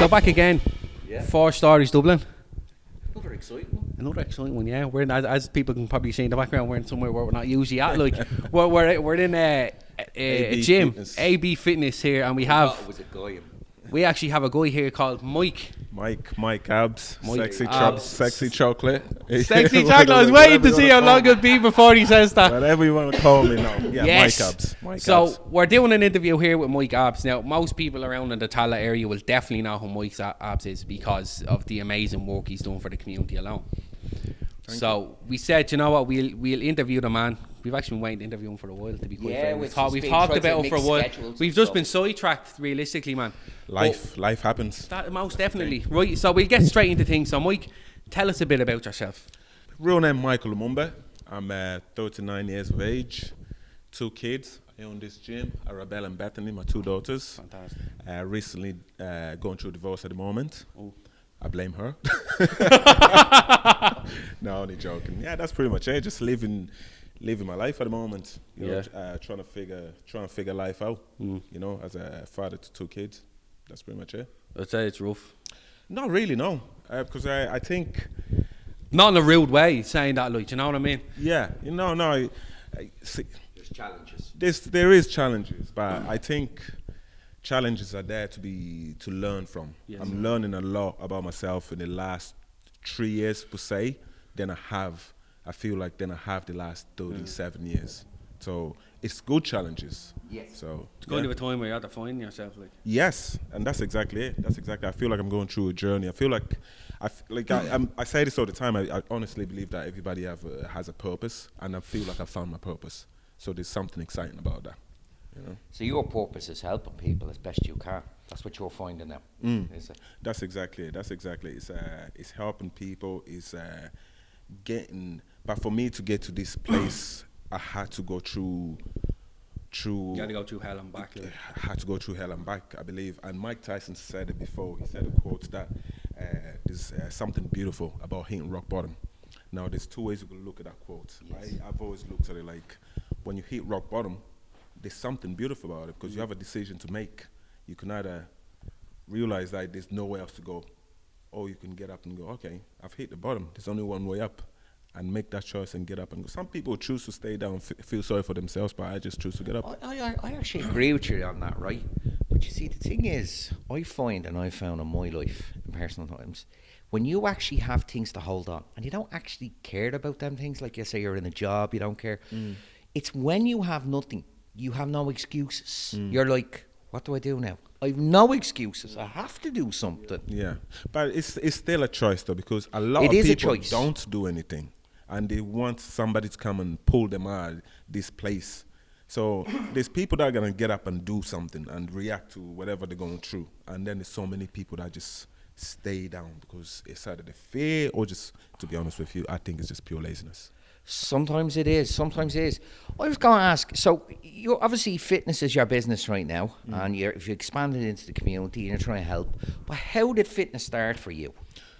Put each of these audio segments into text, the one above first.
So back again. Yeah. 4 Stories Dublin. Another exciting one. Another exciting one, yeah. We're in, as people can probably see in the background, we're in somewhere where we're not usually at. Like we're in a gym, Fitness. AB Fitness here, and I thought it was a guy. we actually have a guy here called Mike. Mike Abz, Mike sexy chocolate. Sexy chocolate. I was waiting to see how long it'll be before he says that. Whatever you want to call me now. Yeah, Yes. Mike Abz. Mike So Abz. we're doing an interview here with Mike Abz. Now, most people around in the Tala area will definitely know who Mike Abz is because of the amazing work he's done for the community alone. So we said, you know what, we'll interview the man. We've actually been waiting to interview him for a while, to be quite fair. We've talked about him for a while. We've just been sidetracked, realistically, man. Life happens. That most definitely. Right, so we'll get straight into things. So Mike, tell us a bit about yourself. Real name Michael Lumumba. I'm 39 years of age, 2 kids. I own this gym, Arabella and Bethany, my 2 daughters. Fantastic. Recently going through divorce at the moment. Oh. I blame her. No, only joking. Yeah, that's pretty much it. Just living my life at the moment. You know, trying to figure life out. You know, as a father to 2 kids. That's pretty much it. I'd say it's rough. Not really, no. Because I think... Not in a rude way, saying that, like, you know what I mean? Yeah, you know, no. I see, There's challenges. there is challenges, but I think challenges are there to learn from. Yes. I'm learning a lot about myself in the last 3 years per se. I feel like I have the last 37 years. So it's good challenges. Yes. So It's going to be a time where you have to find yourself, like. yes, and that's exactly it. I feel like I'm going through a journey. I feel like I say this all the time. I honestly believe that everybody has a purpose, and I feel like I found my purpose. So there's something exciting about that. You know? So your purpose is helping people as best you can. That's what you're finding now, is it? That's exactly it. It's helping people. It's getting. But for me to get to this place, I had to go through. You got to go through hell and back. Like. I had to go through hell and back, I believe. And Mike Tyson said it before. He said a quote that there's something beautiful about hitting rock bottom. Now, there's 2 ways you can look at that quote. Yes. I've always looked at it like when you hit rock bottom, there's something beautiful about it because you have a decision to make. You can either realize that there's nowhere else to go, or you can get up and go, okay, I've hit the bottom. There's only one way up. And make that choice and get up and go. Some people choose to stay down, feel sorry for themselves, but I just choose to get up. I actually agree with you on that, right? But you see, the thing is, I find, and I've found in my life, in personal times, when you actually have things to hold on, and you don't actually care about them things, like you say you're in a job, you don't care. It's when you have nothing, you have no excuses. You're like, what do I do now? I have no excuses. I have to do something. Yeah, but it's still a choice though, because a lot It of is a people choice. don't do anything. And they want somebody to come and pull them out of this place. So there's people that are going to get up and do something and react to whatever they're going through. And then there's so many people that just stay down because it's either the fear or just, to be honest with you, I think it's just pure laziness. Sometimes it is. I was going to ask, so you obviously fitness is your business right now, and if you expanded into the community and you're trying to help, but how did fitness start for you?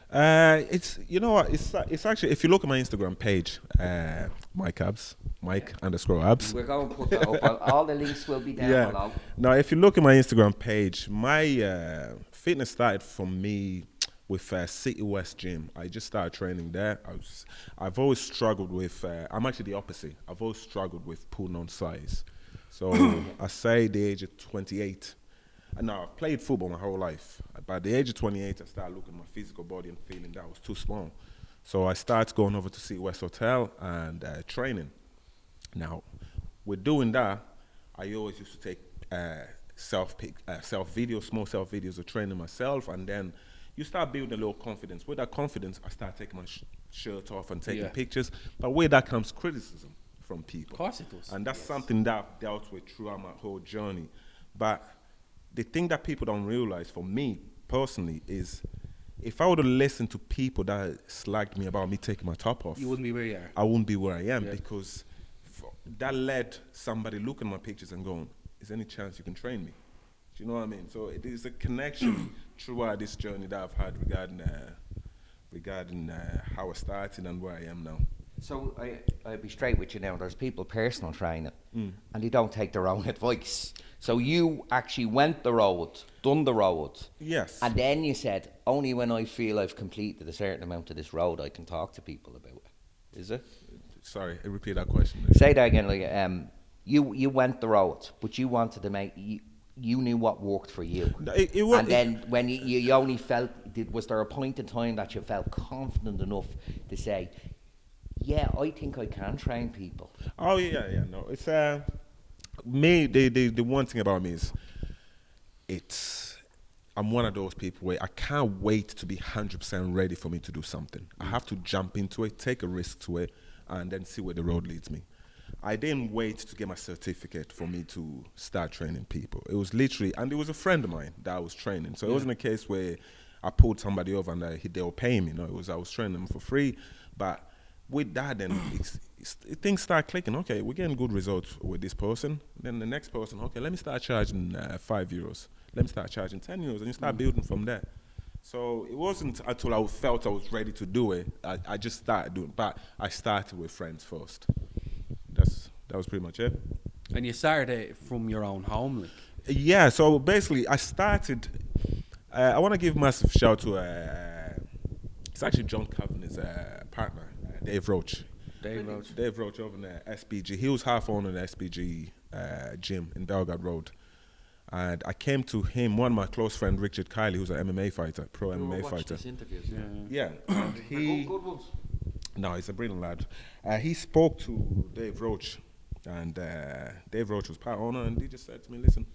It's, you know what, it's actually, if you look at my Instagram page, Mike Abz, Mike_Abz. We're going to put that up. All the links will be down below. Now, if you look at my Instagram page, my fitness started for me with City West Gym. I just started training there. I've always struggled with, I'm actually the opposite. I've always struggled with putting on size. So I say the age of 28. And now I've played football my whole life. By the age of 28, I started looking at my physical body and feeling that I was too small. So I started going over to City West Hotel and training. Now, with doing that, I always used to take small self-videos of training myself, and then you start building a little confidence. With that confidence, I started taking my shirt off and taking pictures. But with that comes criticism from people. Of course it does. And that's something that I've dealt with throughout my whole journey. But the thing that people don't realize, for me personally, is if I would have listened to people that slagged me about me taking my top off, You wouldn't be where you are. I wouldn't be where I am, because that led somebody looking at my pictures and going, is there any chance you can train me? Do you know what I mean? So it is a connection throughout this journey that I've had regarding how I started and where I am now. So I'll be straight with you now. There's people personal training, and they don't take their own advice. So you actually went the road, done the road. Yes. And then you said, only when I feel I've completed a certain amount of this road, I can talk to people about it. Is it? Sorry, repeat that question. Say that again. Like, you went the road, but you wanted to make... You knew what worked for you. And then when you only felt... Was there a point in time that you felt confident enough to say, yeah, I think I can train people? Oh, yeah. No, it's... me, the one thing about me is... I'm one of those people where I can't wait to be 100% ready for me to do something. I have to jump into it, take a risk to it, and then see where the road leads me. I didn't wait to get my certificate for me to start training people. It was literally, and it was a friend of mine that I was training. So it wasn't a case where I pulled somebody over and they were paying me. No, I was training them for free. But with that, then things start clicking. Okay, we're getting good results with this person. Then the next person, okay, let me start charging €5. Let me start charging €10, and you start building from there. So it wasn't until I felt I was ready to do it, I just started doing it. But I started with friends first. That was pretty much it. And you started it from your own home, like? Yeah, so basically I started, I want to give a massive shout to, it's actually John Cavanagh's partner, Dave Roach. Dave Roach over in SBG. He was half owner of the SBG gym in Belgrade Road. And I came to him, one of my close friend, Richard Kiley, who's an MMA fighter, pro MMA fighter. Interviews, yeah. And he... good ones. No, he's a brilliant lad. He spoke to Dave Roach, and Dave Roach was part owner, and he just said to me, listen,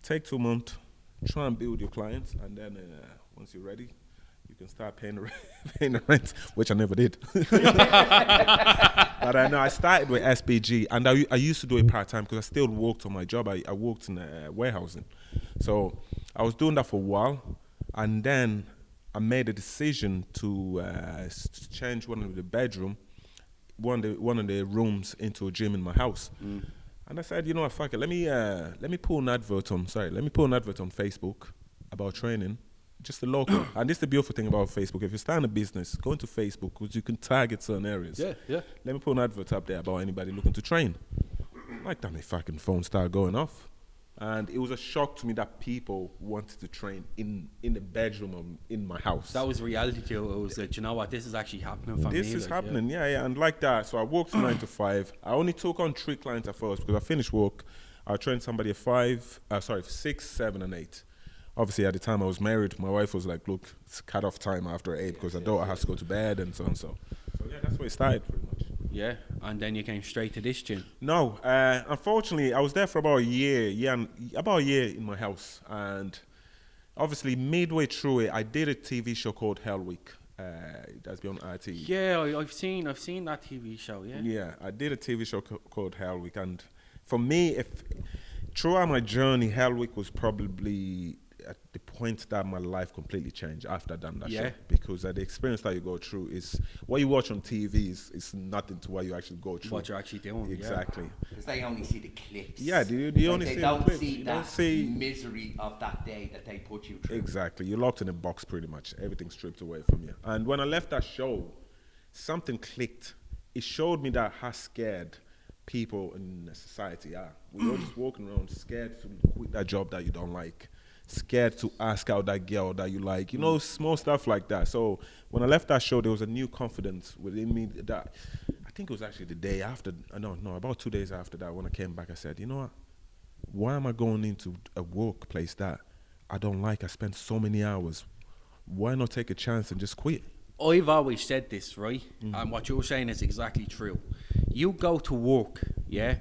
take 2 months, try and build your clients, and then once you're ready, you can start paying the rent, which I never did. But no, I started with SBG, and I used to do it part-time because I still worked on my job. I worked in warehousing. So I was doing that for a while, and then I made a decision to change one of the rooms into a gym in my house. And I said, you know what, fuck it, let me put an advert on Facebook about training, just the local. And this is the beautiful thing about Facebook. If you're starting a business, go into Facebook because you can target certain areas. Yeah. Let me put an advert up there about anybody looking to train. Like that, my fucking phone started going off. And it was a shock to me that people wanted to train in the bedroom in my house. That was reality to you. It was like, you know what, this is actually happening for me. This is happening, yeah. And like that, so I worked 9 to 5. I only took on 3 clients at first because I finished work. I trained somebody at 6, 7, and 8. Obviously, at the time I was married, my wife was like, look, it's cut-off time after 8 because her daughter has to go to bed and so on. So yeah, that's where it started pretty much. Yeah, and then you came straight to this gym. No, unfortunately, I was there for about a year. About a year in my house, and obviously midway through it, I did a TV show called Hell Week. That's been on IT. Yeah, I've seen that TV show. Yeah. Yeah, I did a TV show called Hell Week, and for me, throughout my journey, Hell Week was probably at the point that my life completely changed after I done that show, because the experience that you go through is what you watch on TV is nothing to what you actually go through. What you're actually doing. Exactly. Because they only see the clips. Yeah, they only see the clips. They don't see that misery of that day that they put you through. Exactly. You're locked in a box pretty much. Everything's stripped away from you. And when I left that show, something clicked. It showed me that how scared people in society are. We're all just walking around scared to quit that job that you don't like, scared to ask out that girl that you like, small stuff like that. So when I left that show, there was a new confidence within me that I think it was actually the day after, about 2 days after that, when I came back, I said, you know what, why am I going into a workplace that I don't like? I spent so many hours. Why not take a chance and just quit? I've always said this, right? And what you're saying is exactly true. You go to work, yeah,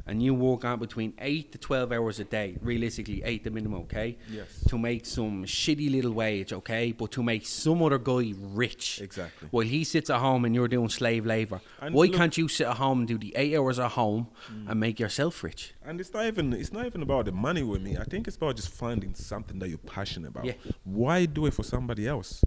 and you work on between 8 to 12 hours a day, realistically 8 the minimum, okay? Yes. To make some shitty little wage, okay? But to make some other guy rich. Exactly. While he sits at home and you're doing slave labour. And why look, can't you sit at home and do the 8 hours at home and make yourself rich? And it's not even about the money with me. I think it's about just finding something that you're passionate about. Yeah. Why do it for somebody else?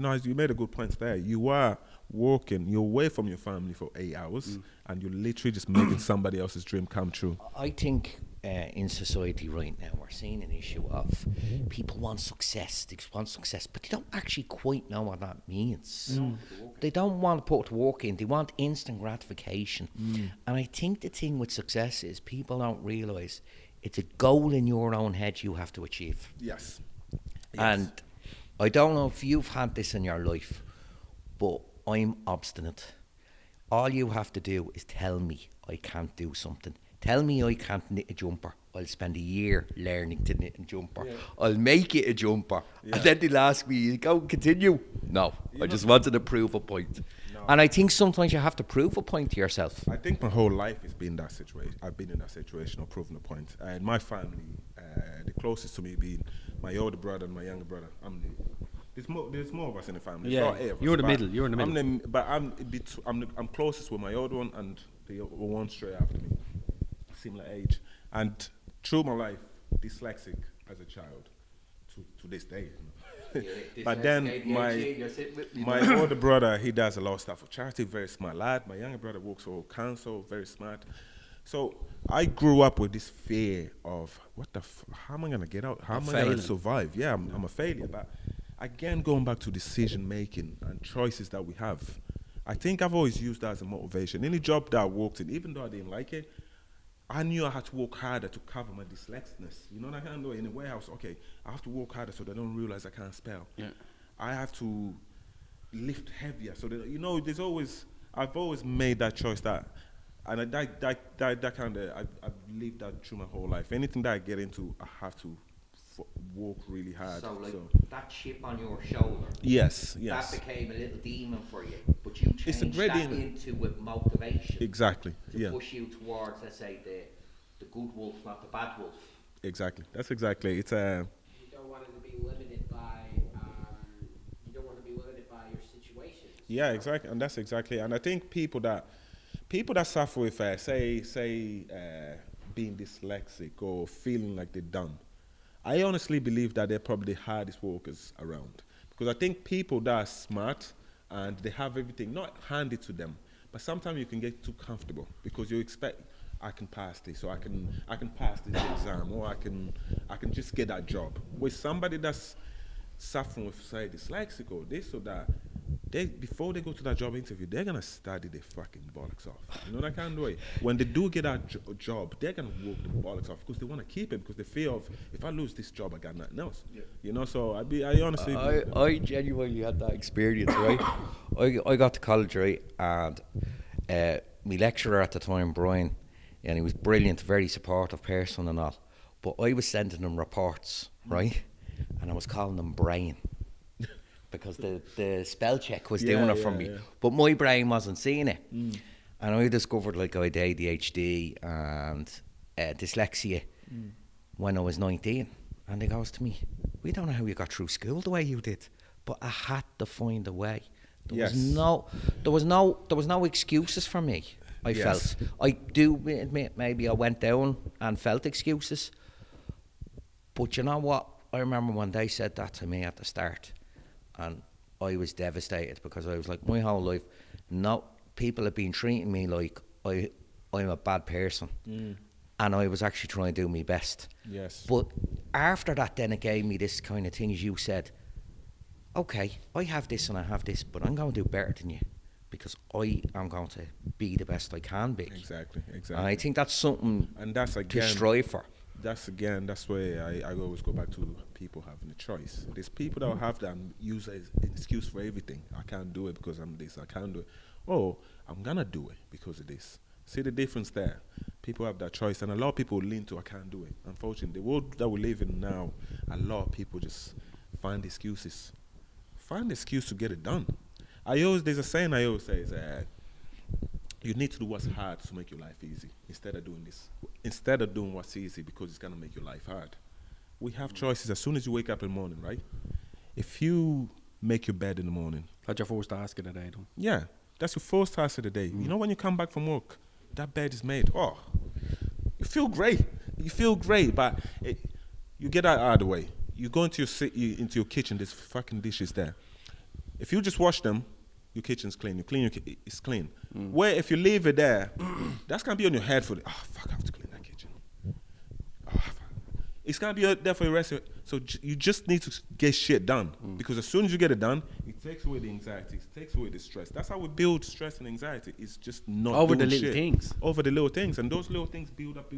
As you made a good point there, you are working, you're away from your family for 8 hours, and you're literally just making somebody else's dream come true. I think in society right now, we're seeing an issue of people want success, but they don't actually quite know what that means. They don't want to put work in, they want instant gratification. And I think the thing with success is people don't realise it's a goal in your own head you have to achieve. Yes. And I don't know if you've had this in your life, but I'm obstinate. All you have to do is tell me I can't do something. Tell me I can't knit a jumper. I'll spend a year learning to knit a jumper. I'll make it a jumper. And then they'll ask me, you go continue? No, I just wanted to prove a point. No. And I think sometimes you have to prove a point to yourself. I think my whole life has been that situation. I've been in that situation of proving a point. And my family, the closest to me being my older brother and my younger brother. There's more of us in the family. Yeah, you're the middle. You're in the middle. I'm closest with my older one and the one straight after me. Similar age, and through my life, dyslexic as a child, to this day. But then my older brother, he does a lot of stuff for charity, very smart lad. My younger brother works for council, very smart. So I grew up with this fear of how am I gonna get out? How am I gonna survive? Yeah, I'm a failure. But again, going back to decision making and choices that we have, I think I've always used that as a motivation. Any job that I worked in, even though I didn't like it, I knew I had to work harder to cover my dyslexicness. You know what I can't do in a warehouse. Okay, I have to work harder so they don't realize I can't spell. Yeah. I have to lift heavier so that I've always made that choice and I've lived that through my whole life. Anything that I get into, I have to work really hard. So that chip on your shoulder. Yes. That became a little demon for you, but you changed that into with motivation. Exactly. To push you towards, let's say, the good wolf, not the bad wolf. Exactly. That's exactly. It's You don't want to be limited by. You don't want to be limited by your situation. Yeah, exactly, and that's exactly. And I think people that suffer with being dyslexic or feeling like they're dumb, I honestly believe that they're probably the hardest workers around. Because I think people that are smart and they have everything not handed to them, but sometimes you can get too comfortable because you expect, I can pass this, or I can pass this exam, or I can just get that job. With somebody that's suffering with, say, dyslexic or this or that, before they go to that job interview, they're gonna study their fucking bollocks off. You know that kind of way. When they do get that job, they're gonna work the bollocks off because they want to keep it, because they fear of, if I lose this job, I got nothing else. Yeah. You know, so I honestly. I genuinely had that experience, right? I got to college, right, and my lecturer at the time, Brian, and he was brilliant, very supportive person and all, but I was sending him reports, right, and I was calling him Brian. Because the spell check was doing it for me. Yeah. But my brain wasn't seeing it. And I discovered like I had ADHD and dyslexia when I was 19. And they goes to me, we don't know how you got through school the way you did. But I had to find a way. There was no excuses for me, I felt. I do admit maybe I went down and felt excuses. But you know what? I remember when they said that to me at the start. And I was devastated because I was like, my whole life, people have been treating me like I'm a bad person. And I was actually trying to do my best. Yes. But after that, then it gave me this kind of thing, as you said, okay, I have this and I have this, but I'm going to do better than you because I am going to be the best I can be. Exactly. And I think that's something to strive for. That's where I always go back to people having a choice. There's people that will have that and use it as an excuse for everything. I can't do it because I'm this, I can't do it. Oh, I'm going to do it because of this. See the difference there? People have that choice, and a lot of people lean to, I can't do it. Unfortunately, the world that we live in now, a lot of people just find excuses. Find excuse to get it done. There's a saying I always say is, you need to do what's hard to make your life easy instead of doing what's easy because it's going to make your life hard. We have choices as soon as you wake up in the morning, right? If you make your bed in the morning. That's your first task of the day, though. Yeah, that's your first task of the day. You know, when you come back from work, that bed is made. Oh, you feel great. But you get that out of the way. You go into your kitchen, there's fucking dishes there. If you just wash them, your kitchen's clean. It's clean. Where if you leave it there, that's gonna be on your head for I have to clean that kitchen. It's gonna be there for the rest of it. So you just need to get shit done, because as soon as you get it done, it takes away the anxiety, it takes away the stress. That's how we build stress and anxiety. It's just not Over doing the little shit. things. Over the little things, and those little things build up.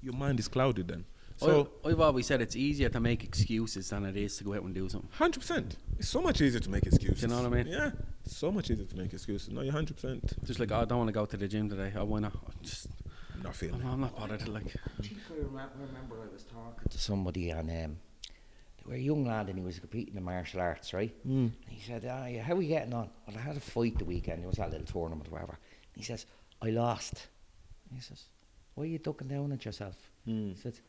Your mind is clouded then. So I've always said it's easier to make excuses than it is to go out and do something. 100%. It's so much easier to make excuses. Do you know what I mean? Yeah, it's so much easier to make excuses. No, you're 100%. Just like, oh, I don't want to go to the gym today. Oh, why not? Not feeling I'm not bothered. Like, I think I remember I was talking to somebody, and they were a young lad, and he was competing in martial arts, right? And he said, yeah, how are we getting on? Well, I had a fight the weekend. It was that little tournament or whatever. And he says, I lost. And he says, why are you ducking down at yourself? He said,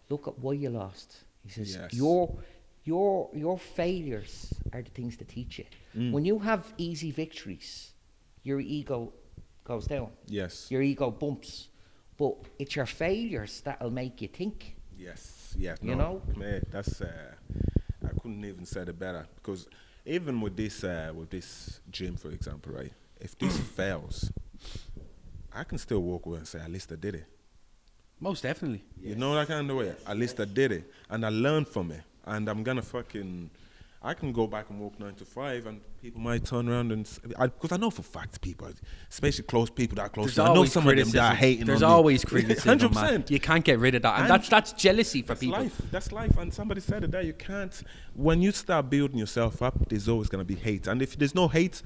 look at why you lost. He says, Yes. your failures are the things that teach you. When you have easy victories, your ego goes down. Yes. Your ego bumps. But it's your failures that'll make you think. Yes. Yeah. You no, know? man, that's I couldn't even say it better, because even with this gym, for example, right? If this fails, I can still walk away and say, at least I did it. most definitely. You know that kind of way. At least I did it, and I learned from it, and I'm gonna I can go back and work 9 to 5, and people might turn around and because I know for facts people, especially close people that are close. I know some of them that are hating. There's on me. always criticism. 100%. 100%. You can't get rid of that, and that's jealousy for That's people. life. That's life. And somebody said it there. You can't. When you start building yourself up, there's always gonna be hate, and if there's no hate,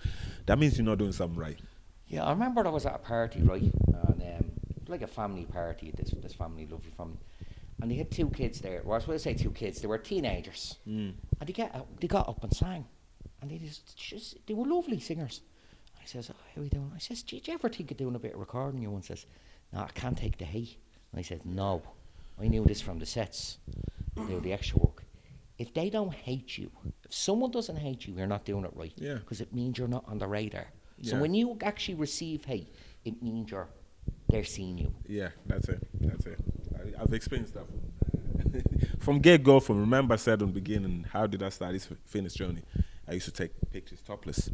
that means you're not doing something right. Yeah, I remember I was at a party, right? And like a family party, this family, lovely family. And they had 2 kids there. Well, I was going to say 2 kids. They were teenagers. And they got up and sang. And they were lovely singers. I says, oh, how are we doing? I says, did you ever think of doing a bit of recording? You one says, no, I can't take the hate. And I said, no, I knew this from the sets. I knew the extra work. If they don't hate you, if someone doesn't hate you, you're not doing it right. Yeah. Because it means you're not on the radar. So Yeah. when you actually receive hate, it means they're seeing you. Yeah, that's it. I've experienced that from get-go. From remember I said on the beginning, how did I start this fitness journey? I used to take pictures topless.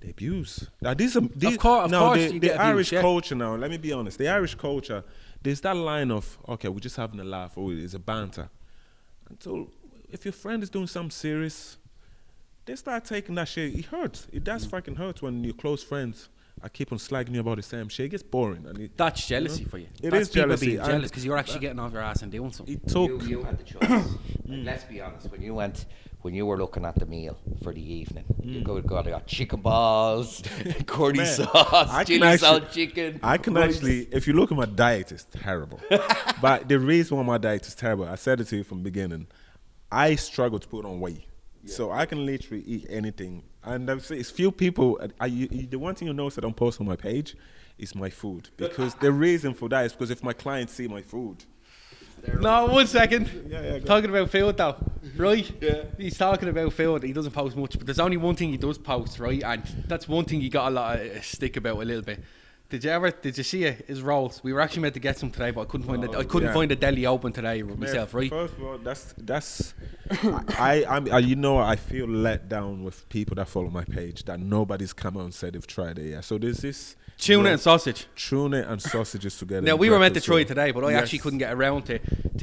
The abuse. Now these Of course, you the get Irish abused, yeah. culture now, let me be honest, the Irish culture, there's that line of, okay, we're just having a laugh, or it's a banter. Until if your friend is doing something serious, they start taking that shit. It hurts. It does fucking hurt when your close friends I keep on slagging you about the same shit. It gets boring. And That's jealousy for you. It That's is jealousy. People being And jealous because you're actually getting off your ass and doing something. it took. You had the choice. Let's be honest. When you were looking at the meal for the evening, you got chicken balls, curry Man, sauce, chili salt chicken. I can rice. actually, if you look at my diet, it's terrible. But the reason why my diet is terrible, I said it to you from the beginning, I struggle to put on weight. Yeah. So I can literally eat anything. And I've seen it's few people, the one thing you notice I don't post on my page is my food. Because the reason for that is because if my clients see my food. No, 1 second. Yeah, talking about food though, right? Yeah. He's talking about food. He doesn't post much, but there's only one thing he does post, right? And that's one thing he got a lot of stick about a little bit. Did you see his rolls? We were actually meant to get some today, but I couldn't find it. I couldn't find the deli open today myself, right? First of all, that's I feel let down with people that follow my page that nobody's come out and said they've tried it. Yeah, so there's this Tuna and sausage. Tuna and sausages together. Now in we were meant to breakfast, try so- it today, but I Yes. actually couldn't get around to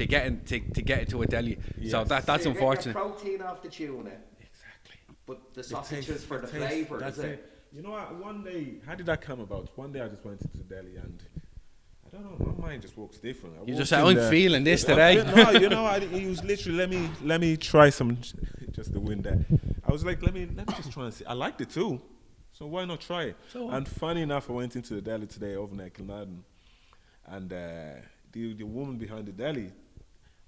get it to a deli. So Yes. that's unfortunate. Protein off the tuna. Exactly. But the It sausage tastes- is for it the tastes- flavour, that's is it? You know what? One day, how did that come about? One day I just went into the deli and I don't know, my mind just works different. I You walked just said, in I'm there- feeling this today. No, you know, he was literally let me try some, just the wind there. I was like, let me just try and see. I liked it too, so why not try it? So and funny enough, I went into the deli today over there, Kilmartin, and the woman behind the deli,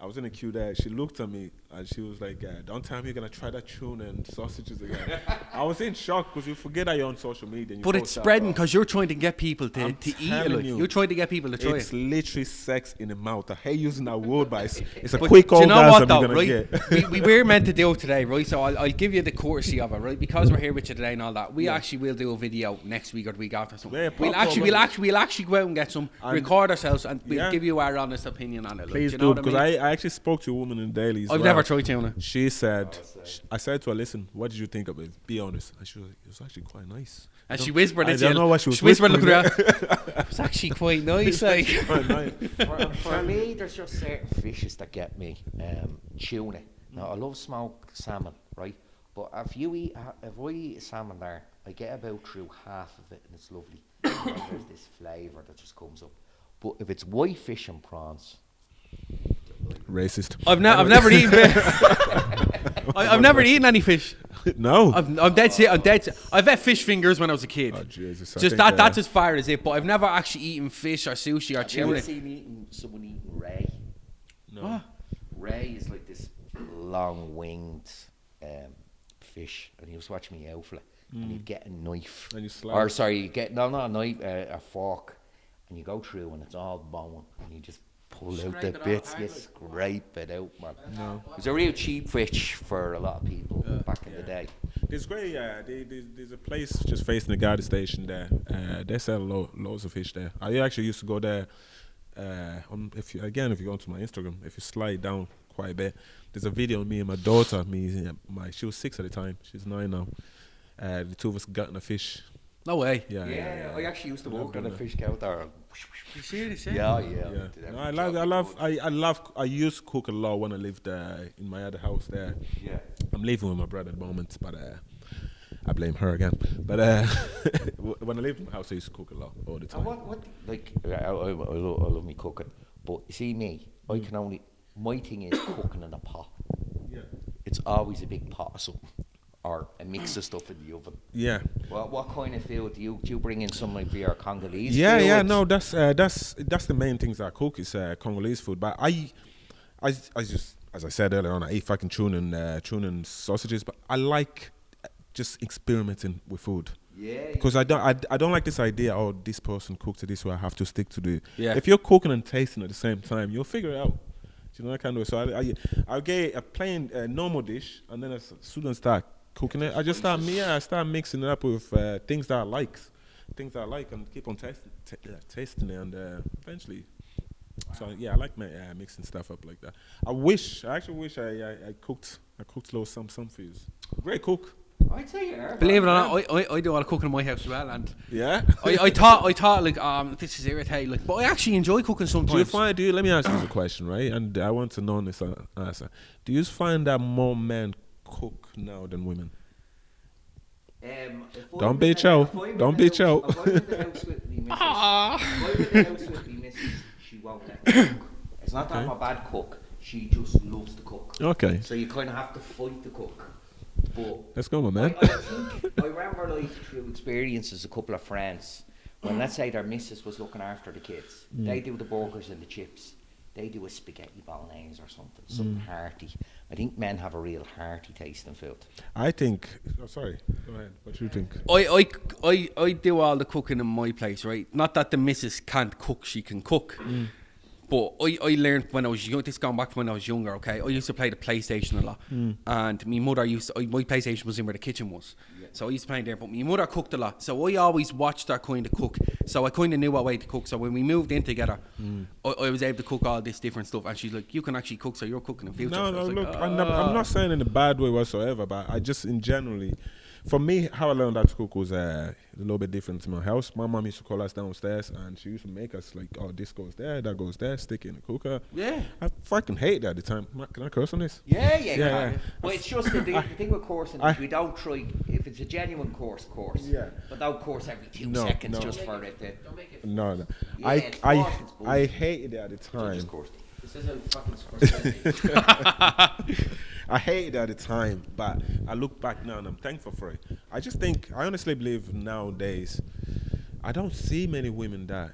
I was in a queue there. She looked at me and she was like, "Don't tell me you're gonna try that tuna and sausages again." I was in shock because you forget that you're on social media. And you But it's post that spreading stuff. because you're trying to get people to I'm eat it. telling Like. you. You're trying to get people to try It's it. literally sex in the mouth. I hate using that word, but it's a But quick do you know orgasm what though, you're gonna right? get. we were meant to do it today, right? So I'll give you the courtesy of it, right? Because we're here with you today and all that. We actually will do a video next week or the week after something. Yeah, we'll actually go out and get some, And- record ourselves, and we'll Yeah. give you our honest opinion on it. Like, Please you do, know what because I mean? I actually spoke to a woman in dailies. I've never never tried tuna. She said, I said to her, listen, what did you think of it? Be honest. And she was like, it was actually quite nice. And she whispered I it to don't you. know what she was whispered, whispering. looking at her. It was actually quite nice. Like. Quite nice. For me, there's just certain fishes that get me. Tuna. Now, I love smoked salmon, right? But if I eat a salmon there, I get about through half of it, and it's lovely. And there's this flavour that just comes up. But if it's white fish and prawns, Racist. I've never eaten fish. I've never eaten any fish. No. I'm dead set. I'm dead set. I've had fish fingers when I was a kid. Oh, Jesus. I Just think, that's as far as it. But I've never actually eaten fish or sushi or have you ever tuna. seen someone eating ray? No. What? Ray is like this long-winged fish, and he was watching me out for it, and you'd get a knife, And you slice. or sorry, you get not a knife, a fork, and you go through, and it's all bone, and you just pull out Scrape the it off bits, hard you like- scrape it out, man. No. It was a real cheap fish for a lot of people back in the day. There's great. There's a place just facing the Garda station there. They sell loads of fish there. I actually used to go there. If you go onto my Instagram, if you slide down quite a bit, there's a video of me and my daughter. She was 6 at the time. She's 9 now. The two of us gutting a fish. No way. Yeah. I actually used to Love work on a doing fish counter. You serious? Yeah. I used to cook a lot when I lived in my other house there. Yeah. I'm living with my brother at the moment, but I blame her again. But when I lived in my house, I used to cook a lot all the time. I love me cooking, but you see me, I can only, my thing is cooking in a pot. Yeah. It's always a big pot of something, or a mix of stuff in the oven. Yeah. What kind of food do you bring in? Some like your Congolese Yeah, food? yeah, no, that's the main things I cook is Congolese food. But I just, as I said earlier on, I eat fucking tuna and sausages. But I like just experimenting with food. Yeah. Because I don't like this idea. Oh, this person cooked it this way. I have to stick to the. Yeah. If you're cooking and tasting at the same time, you'll figure it out. Do you know that kind of way? So I'll get a plain normal dish, and then as soon as I start cooking it, I just start mixing it up with things that I like, and keep on tasting it, and eventually. So yeah, I like mixing stuff up like that. I actually wish I cooked some for you. Great cook. I'd say you are. Believe it or not, I do all the cooking in my house as well, and Yeah. I thought like this is irritating, like, but I actually enjoy cooking sometimes. Let me ask you a question, right? And I want to know this answer. Do you find that more men cook now than women? Don't be Joe. Don't be Joe. If I'm in the house with me missus, she won't let me cook. It's not that I'm a bad cook. She just loves to cook. Okay. So you kind of have to fight to cook. But Let's go, my man. I remember like through experiences, a couple of friends, when let's say their missus was looking after the kids, they do the burgers and the chips. They do a spaghetti bolognese or something hearty. I think men have a real hearty taste in food. I think. Oh, sorry. Go ahead. What do you think? I do all the cooking in my place, right? Not that the missus can't cook; she can cook. But I learned when I was young. This gone back to when I was younger. Okay, I used to play the PlayStation a lot, and my mother my PlayStation was in where the kitchen was, so I used to play there. But my mother cooked a lot, so I always watched her kind of cook. So I kind of knew what way to cook. So when we moved in together, I was able to cook all this different stuff. And she's like, "You can actually cook, so you're cooking in future." No, So I was like, look, I'm not saying in a bad way whatsoever, but I just in generally, for me, how I learned how to cook was a little bit different to my house. My mom used to call us downstairs, and she used to make us like, oh, this goes there, that goes there, stick it in the cooker. Yeah. I fucking hate that at the time. Can I curse on this? Yeah. But it's just the thing with coursing is we don't try, if it's a genuine course. Yeah. But don't course every 2 No, seconds no. just for it. Don't make it. No. Yeah, it's forced, it's I bullshit. hated it at the time. Just course. This isn't fucking Scorsese. I hated it at the time, but I look back now and I'm thankful for it. I honestly believe nowadays, I don't see many women that.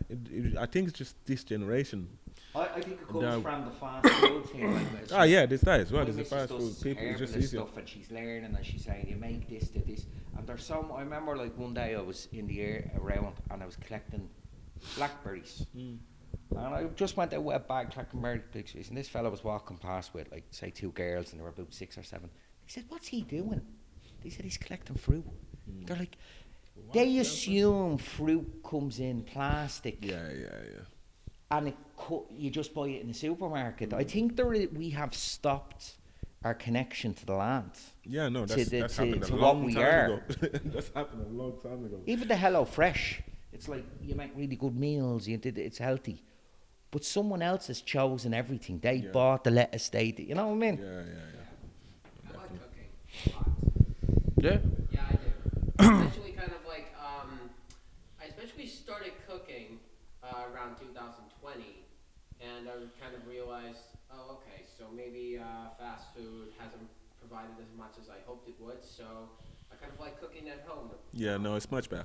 I think it's just this generation. I think it comes No. from the fast food thing. Like Ah, yeah, there's that as well. my There's the missus fast food. does People, it's just herbalist easier. stuff, and she's learning, and she's saying, you make this to this. And there's some, I remember like one day I was in the air around and I was collecting blackberries. And I just went out with a bag collecting blackberries, and this fella was walking past with like, say, 2 girls, and they were about 6 or 7. He said, what's he doing? They said, he's collecting fruit. They're like, they assume fruit comes in plastic. Yeah. And you just buy it in the supermarket. I think we have stopped our connection to the land. Yeah, no, to that's happened a to what long we time are. ago. That's happened a long time ago. Even the Hello Fresh, it's like you make really good meals. It's healthy, but someone else has chosen everything. They bought the lettuce. You know what I mean? Yeah. I like cooking a lot. Yeah. Yeah, I do. Especially kind of like, I especially started cooking around 2020, and I kind of realized, oh, okay, so maybe fast food hasn't provided as much as I hoped it would, so I kind of like cooking at home. Yeah, no, it's much better.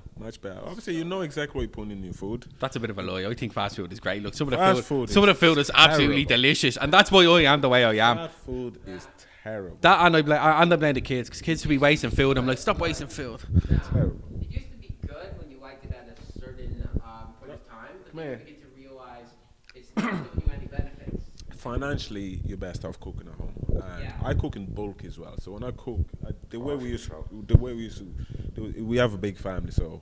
Obviously, you know exactly what you put in your food. That's a bit of a lie. I think fast food is great. Look, some of the Fast food food is absolutely terrible. delicious, and that's why I am the way I am. Fast food is terrible. That and I blame the kids, because kids should be wasting food. I'm like, stop wasting food. Terrible. It used to be good when you liked it at a certain point of time, but then you begin to realize it's not giving you any benefits. Financially, you're best off cooking at home. And Yeah. I cook in bulk as well. So when I cook, the way we used to, we have a big family, so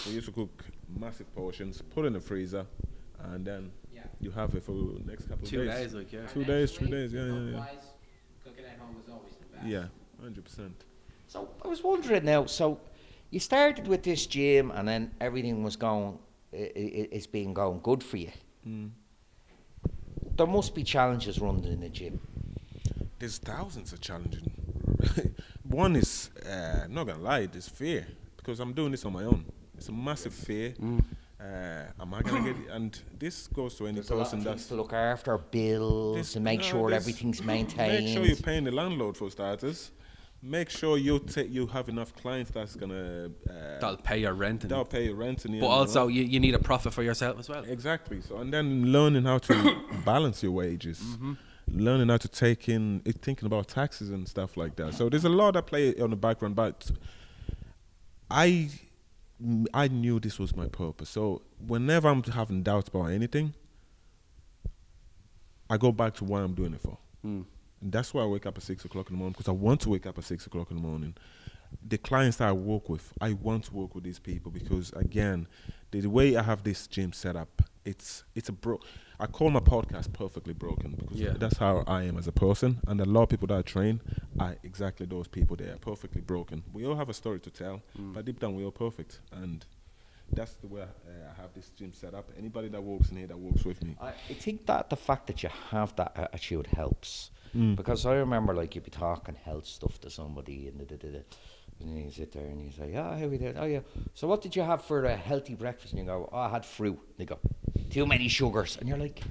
we used to cook massive portions, put in the freezer, and then you have it for the next couple of 2 days. days, like, yeah. 2 days, 3 days, yeah. Health-wise, cooking at home is always the best. Yeah, 100%. So I was wondering now. So you started with this gym, and then everything was going. It's been going good for you. There must be challenges running in the gym. There's thousands of challenges. One is, not gonna lie, there's fear, because I'm doing this on my own. It's a massive fear. Am I gonna get it? And this goes to any There's a lot person of things that's to look after, bills, and make sure everything's maintained. Make sure you're paying the landlord for starters. Make sure you have enough clients that's gonna That'll pay your rent. And they'll pay your rent. but also, you need a profit for yourself as well. Exactly. So, and then learning how to balance your wages, learning how to thinking about taxes and stuff like that. So there's a lot that play on the background, but I knew this was my purpose. So whenever I'm having doubts about anything, I go back to what I'm doing it for. And that's why I wake up at 6 o'clock in the morning, because I want to wake up at 6 o'clock in the morning. The clients that I work with, I want to work with these people because, again, the way I have this gym set up, I call my podcast Perfectly Broken, because that's how I am as a person. And a lot of people that I train are exactly those people. They are perfectly broken. We all have a story to tell, but deep down we're all perfect. And that's the way I have this gym set up. Anybody that works in here, that works with me. I think that the fact that you have that attitude helps. Because I remember, like, you'd be talking health stuff to somebody, and then you sit there and you say, "Yeah, how we did? Oh, yeah. So what did you have for a healthy breakfast?" And you go, "Oh, I had fruit." They go, "Too many sugars." And you're like,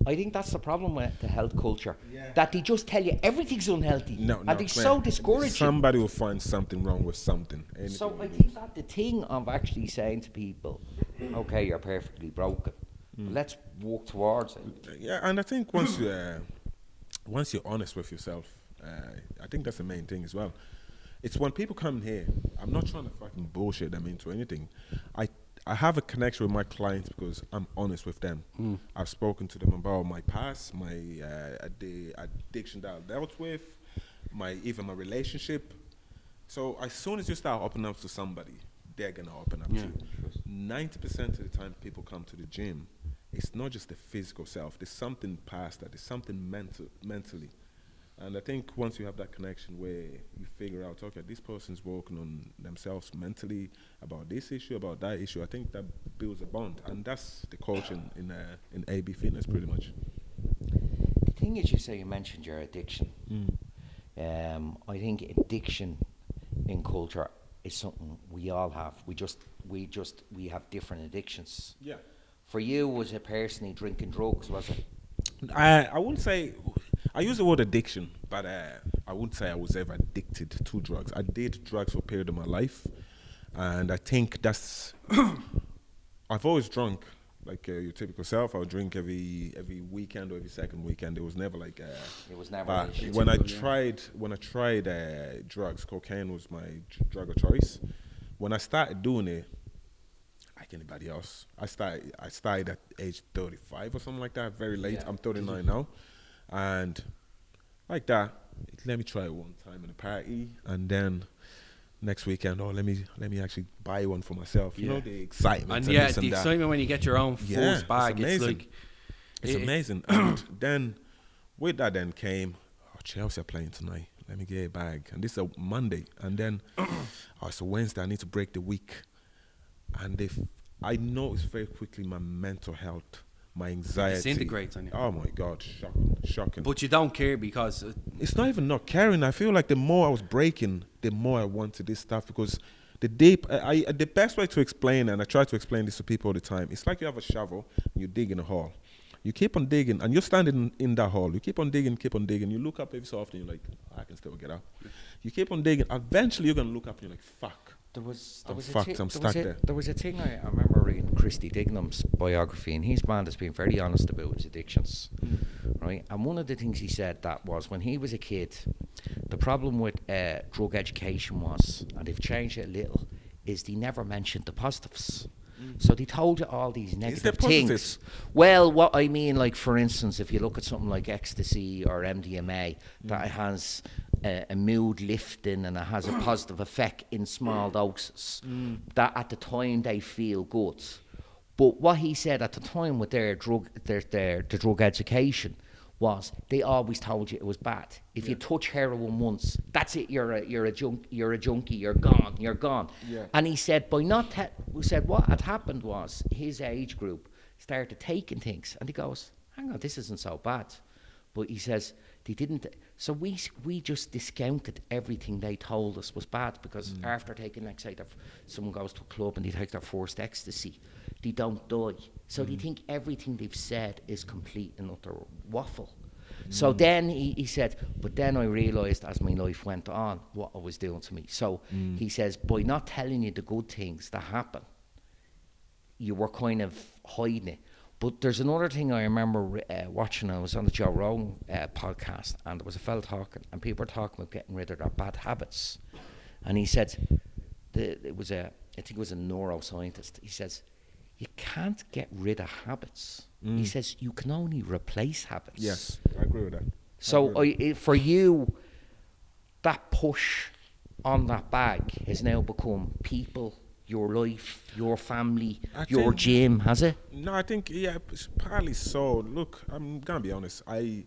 I think that's the problem with the health culture, that they just tell you everything's unhealthy. No, and it's so discouraging. Somebody will find something wrong with something. So I think that the thing of actually saying to people, "Okay, you're perfectly broken. Let's walk towards it." Yeah, and I think once you're honest with yourself, I think that's the main thing as well. It's when people come here, I'm not trying to fucking bullshit them into anything. I have a connection with my clients because I'm honest with them. I've spoken to them about my past, the addiction that I dealt with, even my relationship. So as soon as you start opening up to somebody, they're gonna open up to you. 90% of the time people come to the gym, it's not just the physical self. There's something past that. There's something mentally. And I think once you have that connection where you figure out, okay, this person's working on themselves mentally about this issue, about that issue, I think that builds a bond. And that's the coaching in AB Fitness pretty much. The thing is, you mentioned your addiction. I think addiction in culture is something we all have. We have different addictions. Yeah. For you, was it personally drinking drugs, was it? I wouldn't say, I use the word addiction, but I wouldn't say I was ever addicted to drugs. I did drugs for a period of my life, and I think that's, I've always drunk, like your typical self. I would drink every weekend or every second weekend. It was never like, It was never. when I tried drugs, cocaine was my drug of choice. When I started doing it, like anybody else, I started at age 35 or something like that, very late. I'm 39 now, and like that, let me try it one time in a party, and then next weekend, let me actually buy one for myself. You know, the excitement. And the excitement when you get your own first bag, it's amazing. It's like It's amazing. And then with that then came Chelsea are playing tonight. Let me get a bag. And this is a Monday. And then, it's a Wednesday. I need to break the week. And if I notice very quickly my mental health, my anxiety. Disintegrates on you. Oh my God, shocking. But you don't care because It's not even not caring. I feel like the more I was breaking, the more I wanted this stuff because the best way to explain, and I try to explain this to people all the time, it's like you have a shovel and you dig in a hole. You keep on digging and you're standing in that hole. You keep on digging. You look up every so often, you're like, I can still get out. You keep on digging. Eventually you're going to look up and you're like, fuck. I'm stuck there. There was a thing I remember reading Christy Dignam's biography, and his man has been very honest about his addictions, right? And one of the things he said that was when he was a kid, the problem with drug education was, and they've changed it a little, is they never mentioned the positives. So they told you all these negative things. Well, what I mean, like for instance, if you look at something like ecstasy or MDMA, that it has a mood lifting and it has a positive effect in small doses, that at the time they feel good. But what he said at the time with their drug education was they always told you it was bad. If you touch heroin once, that's it. You're a junkie. You're gone. Yeah. And he said what had happened was his age group started taking things, and he goes, "Hang on, this isn't so bad." But he says they didn't. So we just discounted everything they told us was bad because after taking, like, say, someone goes to a club and they take their first ecstasy, they don't die. So they think everything they've said is complete and utter waffle. So then he said, but then I realised as my life went on what it was doing to me. So he says, by not telling you the good things that happen, you were kind of hiding it. But there's another thing I remember watching. I was on the Joe Rogan podcast, and there was a fella talking, and people were talking about getting rid of their bad habits. And he said, I think it was a neuroscientist. He says, you can't get rid of habits. He says you can only replace habits. Yes, I agree with that. So for you, that push on that bag has now become people, your life, your family, your gym, has it? No, I think, yeah, it's partly so. Look, I'm gonna be honest. The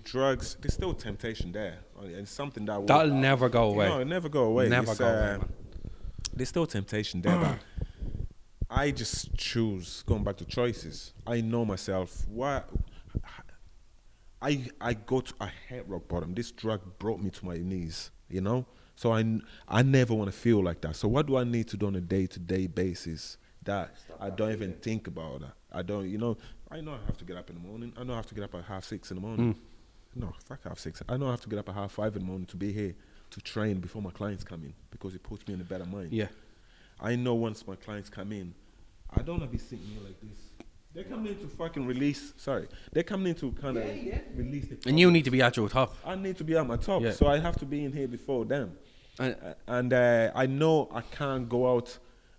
drugs, there's still temptation there, and it's something that'll never go away. No, it'll never go away. Never go away, man. There's still temptation there, but I just choose, going back to choices. I know myself. I hit rock bottom. This drug brought me to my knees, you know? So I never want to feel like that. So what do I need to do on a day-to-day basis that I don't even think about that? I don't, I know I have to get up in the morning. I know I have to get up at 6:30 in the morning. No, fuck 6:30. I know I have to get up at 5:30 in the morning to be here to train before my clients come in because it puts me in a better mind. Yeah. I know once my clients come in, I don't want to be sitting here like this. They're coming in to fucking release. Sorry, they're coming in to kind of release the. And you need to be at your top. I need to be at my top, Yeah. so I have to be in here before them. And I know I can't go out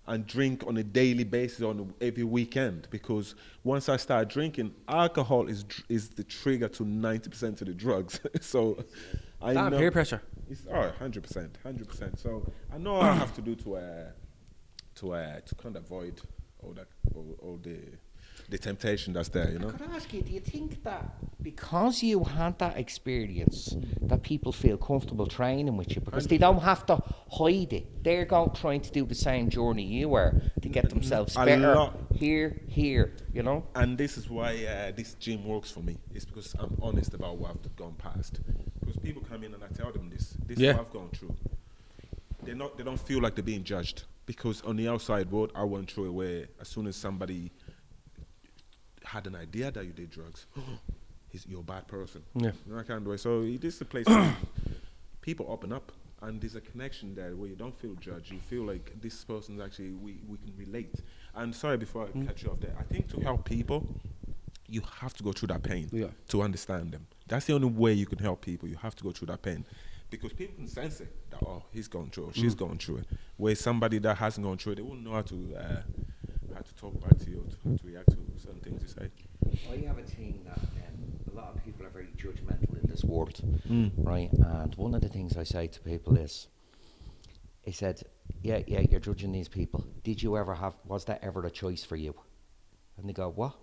and drink on a daily basis on every weekend because once I start drinking, alcohol is the trigger to 90% of the drugs. So I know Peer pressure. It's 100%. So I know what I have to do to kind of avoid all the temptation that's there, you know. Could I ask you, do you think that because you had that experience that people feel comfortable training with you because they don't have to hide it? They're trying to do the same journey you were to get themselves better here, you know? And this is why this gym works for me. It's because I'm honest about what I've gone past. Because people come in and I tell them this is what I've gone through. They don't feel like they're being judged. Because on the outside world, I went through it where as soon as somebody had an idea that you did drugs, you're a bad person. Yeah. I can't do it. So this is a place where people open up, and there's a connection there where you don't feel judged. You feel like this person's actually, we can relate. And sorry, before I cut you off there, I think to help people, you have to go through that pain to understand them. That's the only way you can help people. You have to go through that pain. Because people can sense it, that, he's going through it, or she's going through it. Where somebody that hasn't gone through it, they won't know how to talk back to you, or to react to certain things you say. I have a thing that a lot of people are very judgmental in this world, right? And one of the things I say to people is, I said, yeah, you're judging these people. Did you ever was that ever a choice for you? And they go, what?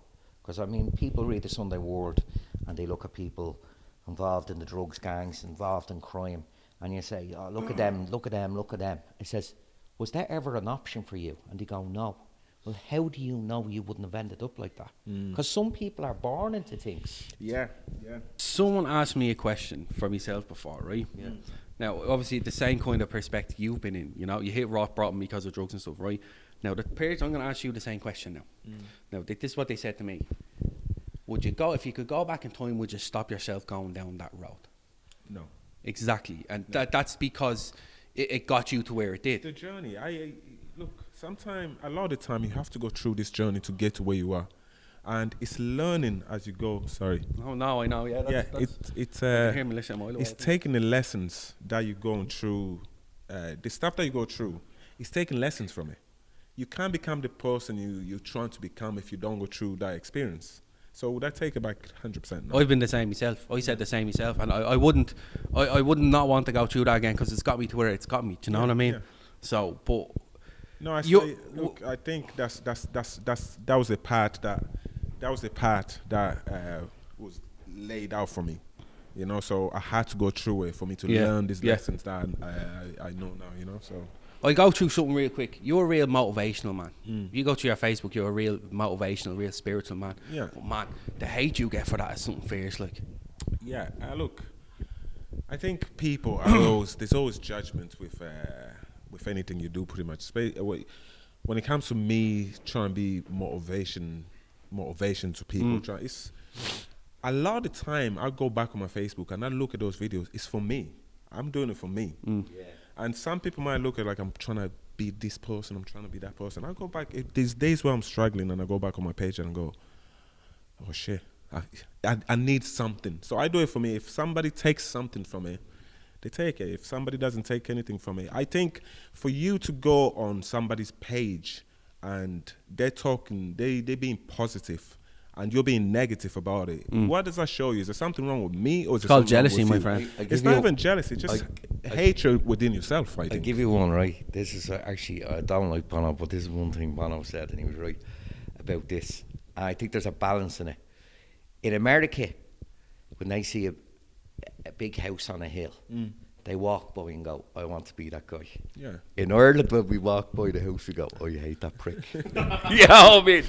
Because, I mean, people read the Sunday World and they look at people involved in the drugs gangs, involved in crime, and you say, oh, look at them, look at them, look at them. It says, was that ever an option for you? And they go, no. Well, how do you know you wouldn't have ended up like that? Because some people are born into things. Yeah. Someone asked me a question for myself before, right? Yeah. Now, obviously, the same kind of perspective you've been in. You know, you hit rock bottom because of drugs and stuff, right? Now, the parents, I'm going to ask you the same question now. Now, this is what they said to me. Would you go, if you could go back in time, would you stop yourself going down that road? No. Exactly. And that's because it got you to where it did. The journey. I look. Sometimes, a lot of the time, you have to go through this journey to get to where you are, and it's learning as you go. Sorry. Oh no, I know. Yeah. It's you can hear me listen a mile away, it's I think. taking the lessons that you're going through, the stuff that you go through. It's taking lessons from it. You can't become the person you're trying to become if you don't go through that experience. So would I take it back 100%? No. I've been the same myself. I said the same myself, and I wouldn't not want to go through that again because it's got me to where it's got me. Do you know what I mean? Yeah. So, but No, I You- say, look. I think that was the part that was laid out for me. You know, so I had to go through it for me to Yeah, learn these yeah. lessons that I know now. You know, so I go through something real quick. You're a real motivational man. If you go to your Facebook, you're a real motivational, real spiritual man. Yeah. But man, the hate you get for that is something fierce. Like, yeah. Look, I think people are always there's always judgment with anything you do, pretty much. When it comes to me trying to be motivation to people, it's a lot of the time I go back on my Facebook and I look at those videos. It's for me. I'm doing it for me. Yeah. And some people might look at like I'm trying to be this person, I'm trying to be that person. I go back. There's days where I'm struggling and I go back on my page and go, oh shit, I need something. So I do it for me. If somebody takes something from me, they take it. If somebody doesn't take anything from me, I think for you to go on somebody's page and they're talking, they being positive and you're being negative about it, what does that show you? Is there something wrong with me, or is it called something wrong jealousy, with my you? friend. It's not even jealousy. It's just hatred within yourself, I I'll think. give you one, right? This is actually, I don't like Bono, but this is one thing Bono said, and he was right about this. I think there's a balance in it. In America, when they see a big house on a hill, they walk by and go, I want to be that guy. Yeah. In Ireland, when we walk by the house, we go, oh, you hate that prick. You know what I mean?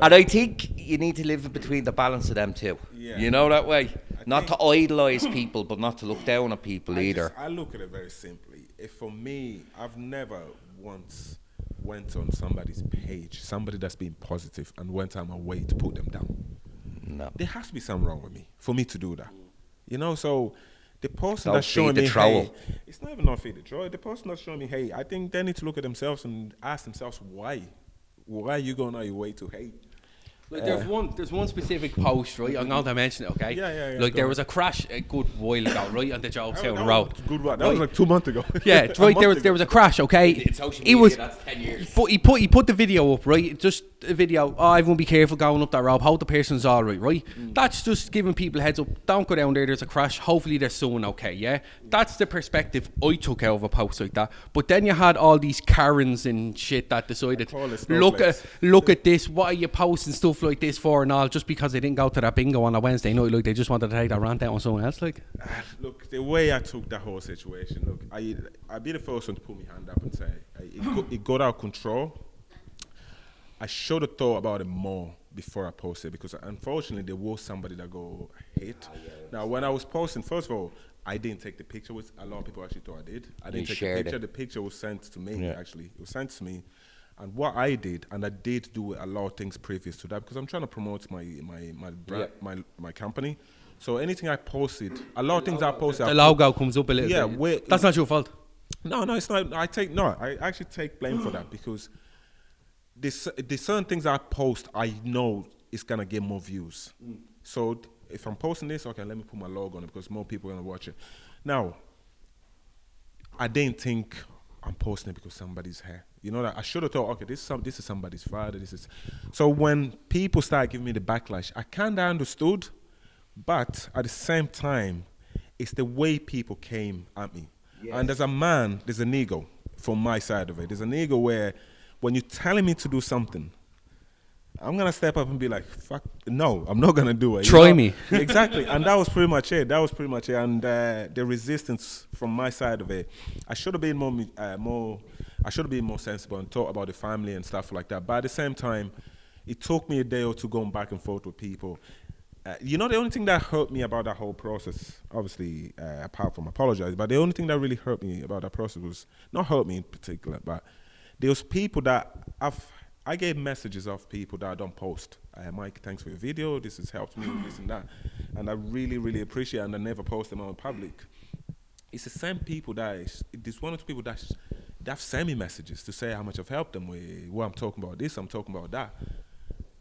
And I think you need to live between the balance of them two. Yeah. You know that way? Not to idolise people, but not to look down at people either. I look at it very simply. If for me, I've never once went on somebody's page, somebody that's been positive, and went on my way to put them down. No. There has to be something wrong with me for me to do that. You know, so the person Don't that's showing feed the me troll. hey, it's not even not feed the troll. The person that's showing me hey, I think they need to look at themselves and ask themselves why are you going out your way to hate? Like there's one specific post, right? I'm going to mention it, okay? Yeah, Like go there on. was a crash a good while ago, right, on the Jobstown That Road. was good one. That was like 2 months ago. Yeah, it's right. There was a crash, okay? In social He media, was, that's 10 years. But he put the video up, right? Just a video. Oh, everyone be careful going up that road. Hope the person's all right? That's just giving people a heads up. Don't go down there. There's a crash. Hopefully there's someone okay. Yeah, that's the perspective I took out of a post like that. But then you had all these Karens and shit that decided call it look snowflakes. at this. What are you posting stuff like this for and all? Just because they didn't go to that bingo on a Wednesday night, like they just wanted to take that rant out on someone else, like. Look, the way I took that whole situation, look, I'd be the first one to put my hand up and say, it got out of control. I should have thought about it more before I posted, because unfortunately there was somebody that go hate. Now, when I was posting, first of all, I didn't take the picture, which a lot of people actually thought I did. I didn't take the shared picture. it. The picture was sent to me, Yeah. actually. It was sent to me. And what I did, and I did do a lot of things previous to that, because I'm trying to promote my brand, my company. So anything I posted, a lot of things I posted. The logo comes up a little Yeah, bit. That's not your fault. No, it's not. I actually take blame for that, because there's certain things I post I know it's gonna get more views. So if I'm posting this, okay, let me put my logo on it because more people are gonna watch it. Now, I didn't think I'm posting it because somebody's hair. You know that I should have thought, okay, this is somebody's father. This is. So when people started giving me the backlash, I kind of understood, but at the same time, it's the way people came at me. Yes. And as a man, there's an ego from my side of it. There's an ego where when you're telling me to do something, I'm gonna step up and be like, fuck, no, I'm not gonna do it. Try me. Exactly, and that was pretty much it. And the resistance from my side of it, I should have been I should have been more sensible and thought about the family and stuff like that. But at the same time, it took me a day or two going back and forth with people. The only thing that hurt me about that whole process, obviously, apart from apologize, but the only thing that really hurt me about that process was, not hurt me in particular, but there was people that I gave messages of people that I don't post. Mike, thanks for your video. This has helped me with this and that. And I really, really appreciate it, and I never post them out in public. It's the same people there's one or two people that have sent me messages to say how much I've helped them with, well, I'm talking about this, I'm talking about that.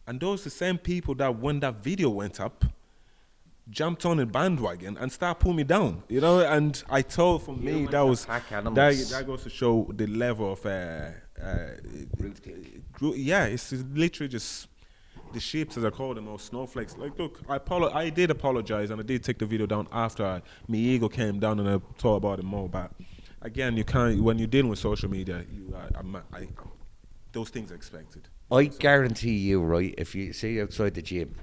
And those are the same people that when that video went up, jumped on a bandwagon and started pulling me down, and I told, for me, that was, that goes to show the level of, it's literally just the sheeps, as I call them, or snowflakes. Like, look, I did apologize, and I did take the video down after my ego came down and I thought about it more, but again, you can't, when you're dealing with social media, those things are expected. I guarantee you, right, if you see outside the gym,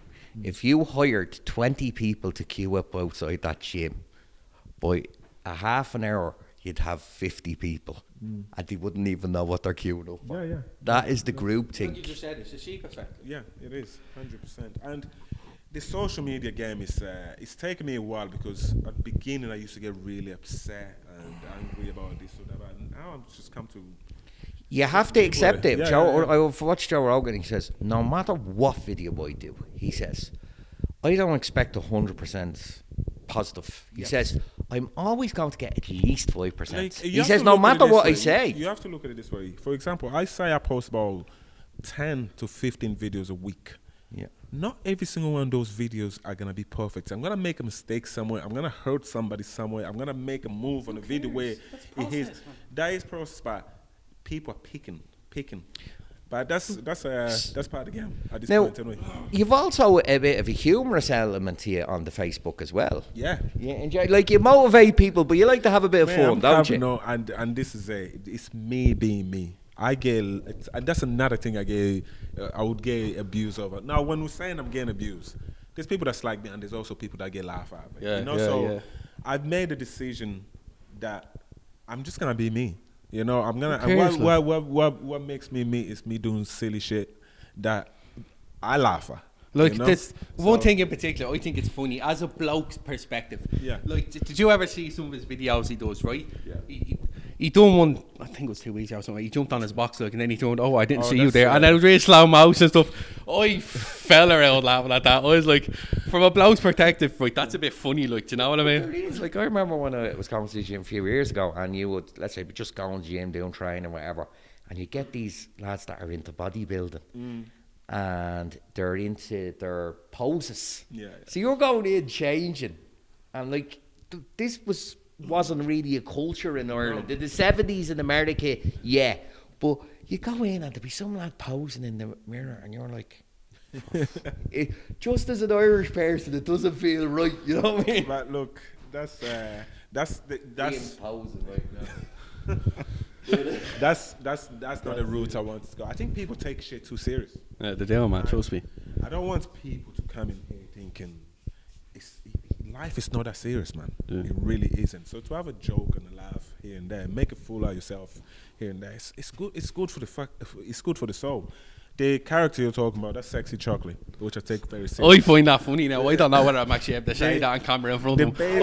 if you hired 20 people to queue up outside that gym, by a half an hour, you'd have 50 people, and they wouldn't even know what they're queuing up for. Yeah. That is the group thing. Like you just said, it's a sheep effect. Yeah, it is, 100%. And the social media game is, it's taken me a while, because at the beginning I used to get really upset and angry about this or that, and now I've just come to... You have to accept it. Yeah, I've watched Joe Rogan. He says, no matter what video I do, he says, I don't expect 100% positive. He says, I'm always going to get at least 5%. He says, no matter what I say. You have to look at it this way. For example, I say I post about 10 to 15 videos a week. Yeah. Not every single one of those videos are going to be perfect. I'm going to make a mistake somewhere. I'm going to hurt somebody somewhere. I'm going to make a move on a video where that is process, but people are picking. But that's part of the game at this point anyway. You've also a bit of a humorous element here on the Facebook as well. Yeah. You enjoy, like, you motivate people, but you like to have a bit of fun, don't you? No, and this is it's me being me. And that's another thing I would get abused over. Now, when we're saying I'm getting abused, there's people that's like me, and there's also people that get laughed at. I've made a decision that I'm just gonna be me. I'm gonna. What makes me me is me doing silly shit that I laugh at. Like, this one thing in particular, I think it's funny as a bloke's perspective. Yeah. Like, did you ever see some of his videos he does? Right. Yeah. He done one, I think it was 2 weeks ago or something. He jumped on his box, like, and then he told, I didn't see you there. And it was really slow motion and stuff. I fell around laughing at that. I was like, from a bloke's perspective, right, that's a bit funny, like, do you know what I mean? It is. Like, I remember when I was going to the gym a few years ago, and you would, let's say, just go to the gym, doing training, whatever, and you get these lads that are into bodybuilding. And they're into their poses. Yeah. So you're going in changing, and like this wasn't really a culture in Ireland. In the 70s in America, yeah, but you go in and there'd be some lad posing in the mirror, and you're like, just as an Irish person, it doesn't feel right. You know what I mean? But look, that's posing right now. that's not the route I want to go. I think people take shit too serious. Yeah, they do, man. Trust me. I don't want people to come in here thinking life is not that serious, man. Yeah. It really isn't. So to have a joke and a laugh here and there, make a fool out of yourself here and there, it's good. It's good for it's good for the soul. The character you're talking about, that's Sexy Chocolate, which I take very seriously. I find that funny now. I don't know whether I'm actually able to say that on camera in front of him.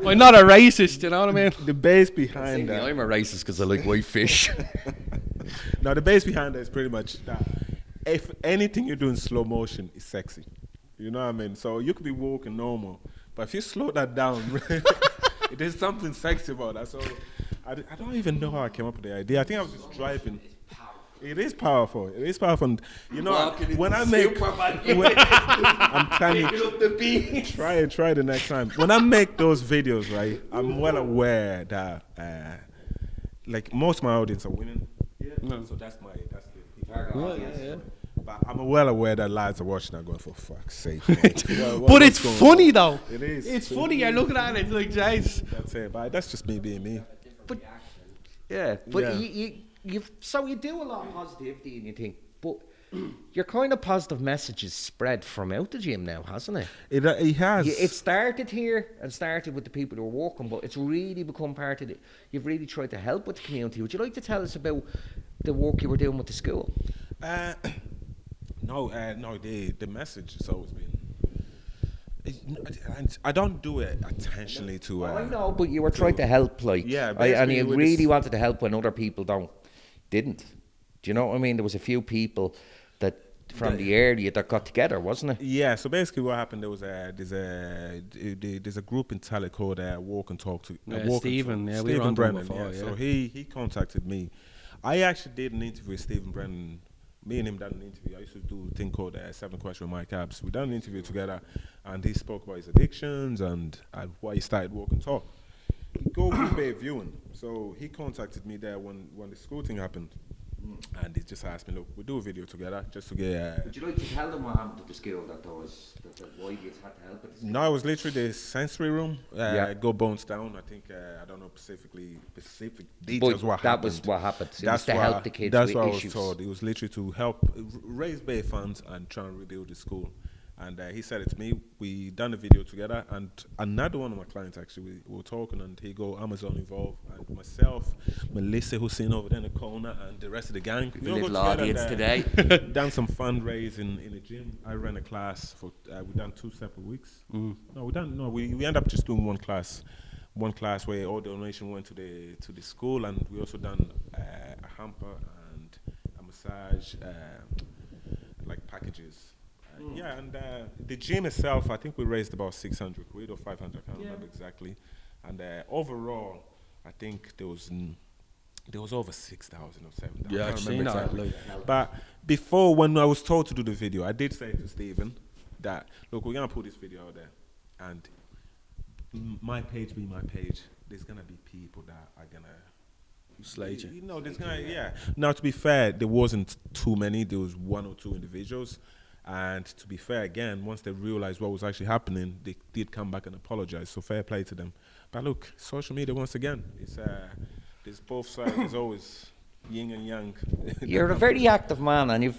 I'm not a racist, you know what I mean? The base behind that. I'm a racist because I like white fish. Now, the base behind that is pretty much that if anything you do in slow motion is sexy. You know what I mean? So you could be walking normal, but if you slow that down, there's something sexy about that. So I don't even know how I came up with the idea. I think I was just driving. It is powerful. It is powerful. And, you know, when I make, I'm telling you, try the next time. When I make those videos, right, I'm well aware that, like, most of my audience are women. Yeah. No. So that's the people. But I'm well aware that lads are watching that going, for fuck's sake. But it's funny, though. It is. It's funny. You're looking at it, it's like, jeez. That's it. But that's just me being me. But, yeah. But you do a lot of positivity and you think, but your kind of positive message is spread from out the gym now, hasn't it? It has. It started here and started with the people who are walking, but it's really become part of it. You've really tried to help with the community. Would you like to tell us about the work you were doing with the school? No, the message has always been. I don't do it intentionally to. I know, but you were trying to help, like, yeah, and you basically really wanted to help when other people didn't. Do you know what I mean? There was a few people that from the area that got together, wasn't it? Yeah. So basically, what happened? There's a group in Tally called Walk and Talk to Stephen. Yeah, we were Stephen on Brennan. before, Yeah. yeah. So he contacted me. I actually did an interview with Stephen Brennan. Me and him done an interview. I used to do a thing called 7 Questions with Mike Abz. We done an interview together, and he spoke about his addictions and why he started Walk and Talk. He go to pay viewing, so he contacted me there when the school thing happened, and he just asked me, look, we'll do a video together just to get. Would you like to tell them what happened at the school that why you had to help it? No, it was literally the sensory room. Go bones down. I think I don't know specific details. But that was what happened. It was to help the kids That's with what issues. I was told. It was literally to help raise bay funds and try and rebuild the school. And he said it to me. We done a video together, and another one of my clients actually, we were talking, and he go Amazon involved, and myself, Melissa, who's sitting over there in the corner, and the rest of the gang. The little audience today. Done some fundraising in the gym. I ran a class for. We done 2 separate weeks. No, we end up just doing one class. One class where all donation went to the school, and we also done a hamper and a massage, like packages. Yeah, and the gym itself, I think we raised about 600 quid or 500, I can't remember exactly. And overall, I think there was over 6,000 or 7,000. Yeah, I've seen that. Exactly. But before, when I was told to do the video, I did say to Stephen that, look, we're going to put this video out there, and my page being my page, there's going to be people that are going to Slate you. You know, there's going to, yeah. Now, to be fair, there wasn't too many. There was 1 or 2 individuals. And to be fair, again, once they realized what was actually happening, they did come back and apologize. So fair play to them. But look, social media, once again, it's there's both sides. There's always yin and yang. You're a very active man, and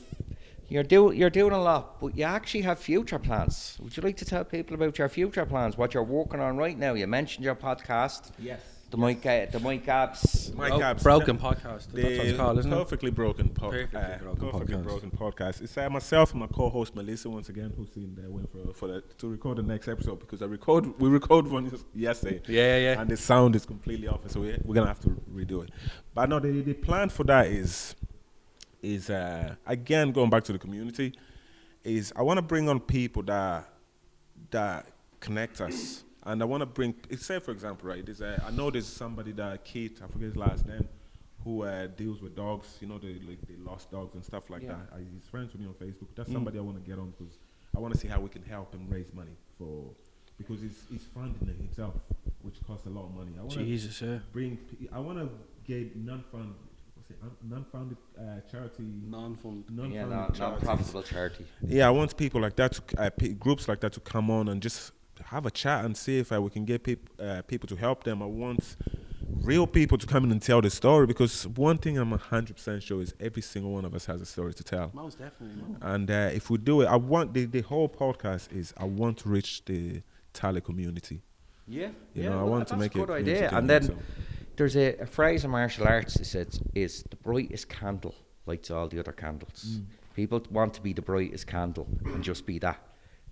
you're doing a lot, but you actually have future plans. Would you like to tell people about your future plans, what you're working on right now? You mentioned your podcast. Yes. The Mike Abz. Mike Abz. Broken podcast. That's what it's called, isn't it? Perfectly broken podcast. It's myself and my co-host Melissa once again, who's in there waiting to record the next episode, because we record one yesterday. Yeah. And the sound is completely off, so we're gonna have to redo it. But no, the plan for that is again, going back to the community, is I want to bring on people that connect us. And I want to bring, say for example, right, I know there's somebody that, Keith, I forget his last name, who deals with dogs, you know, the lost dogs and stuff like that. He's friends with me on Facebook. That's somebody I want to get on, because I want to see how we can help him raise money because he's funding it himself, which costs a lot of money. I want to get non-funded charity. Non-profitable charity. Yeah, I want people like that, groups like that to come on and just have a chat and see if we can get people to help them. I want real people to come in and tell the story, because one thing I'm 100% sure is every single one of us has a story to tell. Most definitely. And if we do it, I want the whole podcast is I want to reach the Tally community. Yeah, you know, I want to make it. That's a good idea. And then there's a phrase in martial arts that says, "Is the brightest candle lights all the other candles." People want to be the brightest candle and just be that.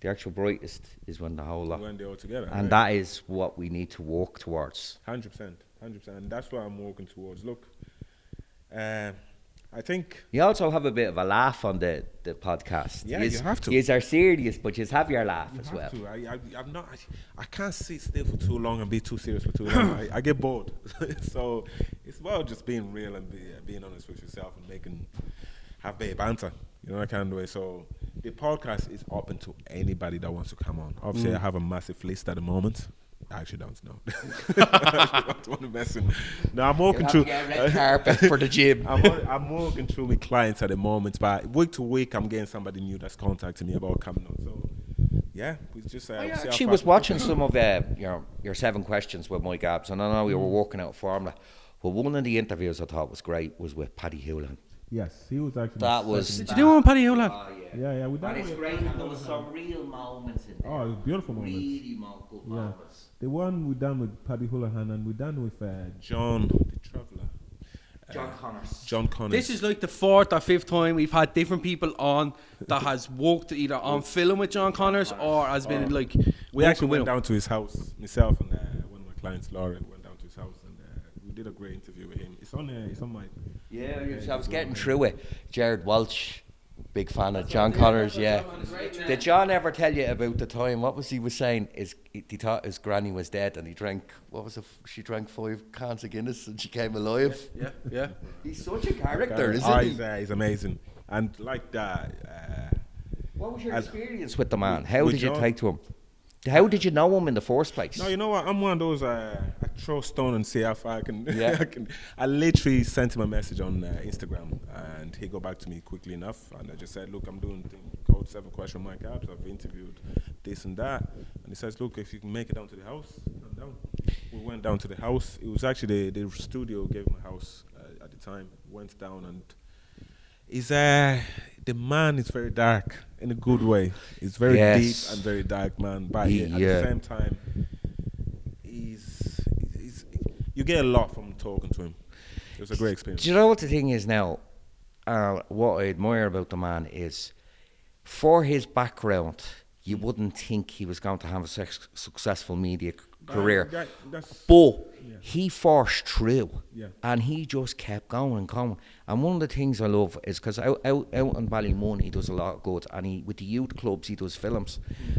The actual brightest is when the whole lot. When they're all together. And that is what we need to work towards. 100%. And that's what I'm working towards. Look, I think... You also have a bit of a laugh on the podcast. Yeah, you have to. You are serious, but you have your laugh as well. I'm not... I can't sit still for too long and be too serious for too long. I get bored. So it's about just being real and being honest with yourself and have bit of banter. You know, that kind of way. So the podcast is open to anybody that wants to come on. Obviously, I have a massive list at the moment. I actually don't know. I don't want to mess with. No, I'm walking through. Red carpet for the gym. I'm walking through with clients at the moment, but week to week, I'm getting somebody new that's contacting me about coming on. So yeah, we just. I actually was watching some of your 7 questions with Mike Abz, and I know you were working out a formula. Well, one of the interviews I thought was great was with Paddy Hewlin. Yes, he was actually. That was. second. Did you do one, Paddy Howlett? Oh, Yeah, we done And it's it. great, and there was some real moments in there. Oh, it was beautiful moments. Really good moments. The one we done with Paddy Houlihan and we done with John, the traveller. John Connors. This is like the 4th or 5th time we've had different people on that has worked either on film with John Connors or has been like. We actually with went him. down to his house. Myself and one of my clients, Laura, went down to his house and we did a great interview with him. It's on my. Yeah, I was getting through it. Jared Welch, big fan of John Connors. Yeah. Did John ever tell you about the time? What was he was saying? He thought his granny was dead, and he drank. What was it? She drank 5 cans of Guinness, and she came alive. Yeah. He's such a character, isn't he? He's amazing. And like that. What was your experience with the man? How with did you John? take to him? How did you know him in the first place? No, you know what? I'm one of those. I throw a stone and see how far I can. Yeah. I literally sent him a message on Instagram, and he got back to me quickly enough. And I just said, "Look, I'm doing code 7 question Mike Abz. I've interviewed this and that." And he says, "Look, if you can make it down to the house, I'm down." We went down to the house. It was actually the studio gave him a house at the time. Went down and. The man is very dark in a good way. He's very deep and very dark man, but at the same time, he's you get a lot from talking to him. It was a great experience. Do you know what the thing is now? What I admire about the man is, for his background, you wouldn't think he was going to have a successful media career. But he forced through, and he just kept going and going. And one of the things I love is because out in Ballymun he does a lot of good, and with the youth clubs he does films.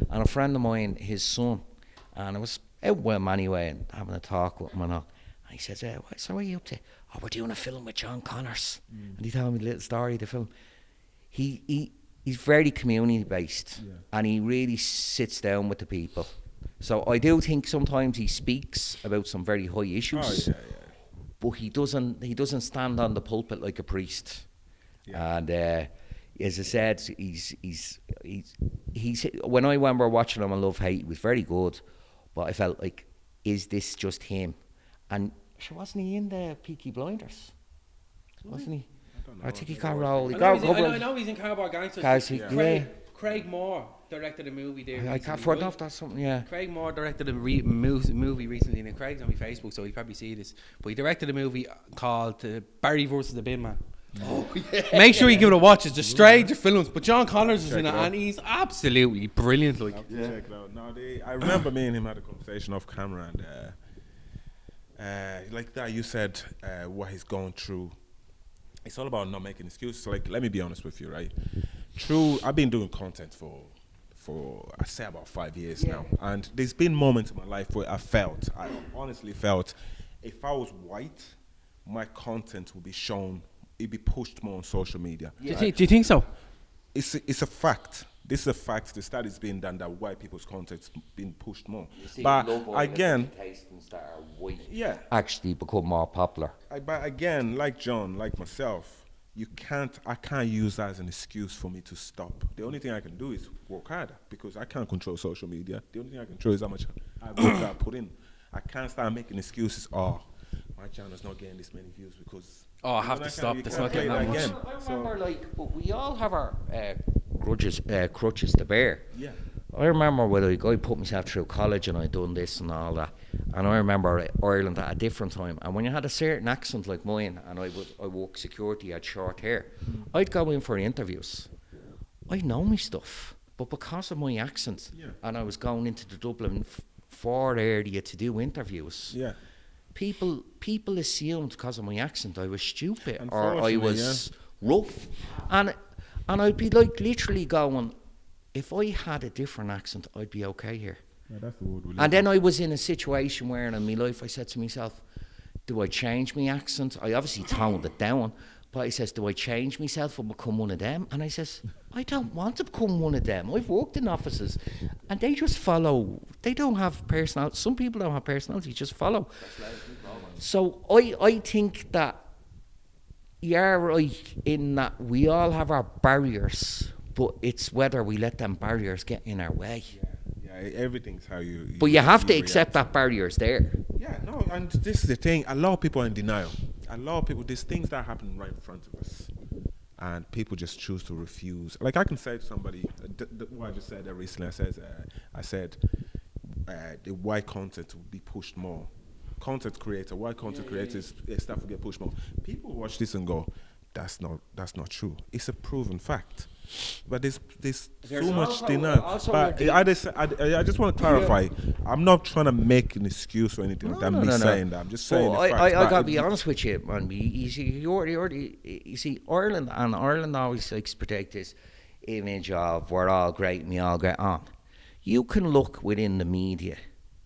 And a friend of mine, his son, and I was out with him anyway and having a talk with him and all. And he says, "So what are you up to?" "Oh, we're doing a film with John Connors." And he told me a little story of the film. He's very community based, and he really sits down with the people. So I do think sometimes he speaks about some very high issues, but he doesn't stand on the pulpit like a priest. And as I said, he's when I remember watching him on Love Hate, he was very good, but I felt like, is this just him? And wasn't he in the Peaky Blinders? Wasn't he? I think he got rolled. I know he's in Cowboy Gangsters. Yeah. Craig Moore directed a movie there. I can't afford enough. That's something. Yeah. Craig Moore directed a movie recently, and Craig's on my Facebook, so he'll probably see this. But he directed a movie called Barry versus the Bin Man. Oh yeah. Make sure you give it a watch. It's a strange films, but John Connors is in it, and he's absolutely brilliant. Like, Check it out. No, I remember me and him had a conversation off camera, and like that, you said what he's going through. It's all about not making excuses. Like, let me be honest with you, right? I've been doing content for I say about 5 years now, and there's been moments in my life where I honestly felt, if I was white, my content would be shown, it'd be pushed more on social media. Do you think so? It's a fact. This is a fact. The study's been done that white people's content's been pushed more. But again, that are white actually become more popular. But again, like John, like myself, I can't use that as an excuse for me to stop. The only thing I can do is work harder, because I can't control social media. The only thing I control is how much I put in. I can't start making excuses. Oh, my channel's not getting this many views because I have to stop. It's not getting that much. I remember, we all have our crutches to bear. Yeah. I remember when I put myself through college and I'd done this and all that, and I remember Ireland at a different time, and when you had a certain accent like mine, and I worked security, I had short hair, I'd go in for interviews. I know my stuff, but because of my accent, and I was going into the Dublin Ford area to do interviews, people assumed because of my accent I was stupid or I was rough, and I'd be like literally going, if I had a different accent, I'd be okay here. Yeah, that's the word we live and then I was in a situation where in my life I said to myself, do I change my accent? I obviously toned it down, but I says, do I change myself and become one of them? And I says, I don't want to become one of them. I've worked in offices and they just follow. They don't have personality. Some people don't have personality, just follow. So I think that you're right in that we all have our barriers, but it's whether we let them barriers get in our way. Yeah, everything's how you but you have to accept that barrier's there. Yeah, no, and this is the thing. A lot of people are in denial. A lot of people, there's things that happen right in front of us. and people just choose to refuse. Like I can say to somebody, what I just said there recently, I said the white content will be pushed more. Content creator, white content creators, stuff will get pushed more. People watch this and go, that's not true. It's a proven fact. But there's so much denial. But I just want to clarify. I'm not trying to make an excuse or anything. Saying that. I'm just saying. I gotta be honest with you, man. You see, Ireland always likes to protect this image of we're all great and we all get on. You can look within the media,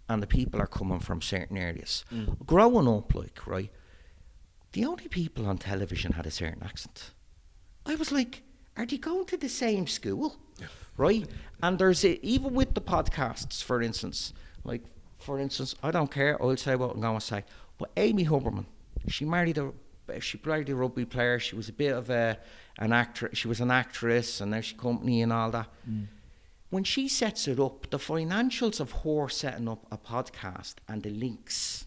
and the people are coming from certain areas. Growing up, like, right, the only people on television had a certain accent. I was like, are they going to the same school? Right? And there's even with the podcasts, for instance, I don't care, I'll say what I'm going to say. But Amy Huberman, she married a rugby player. She was a bit of an actress. She was an actress, and there's company and all that. When she sets it up, the financials of her setting up a podcast and the links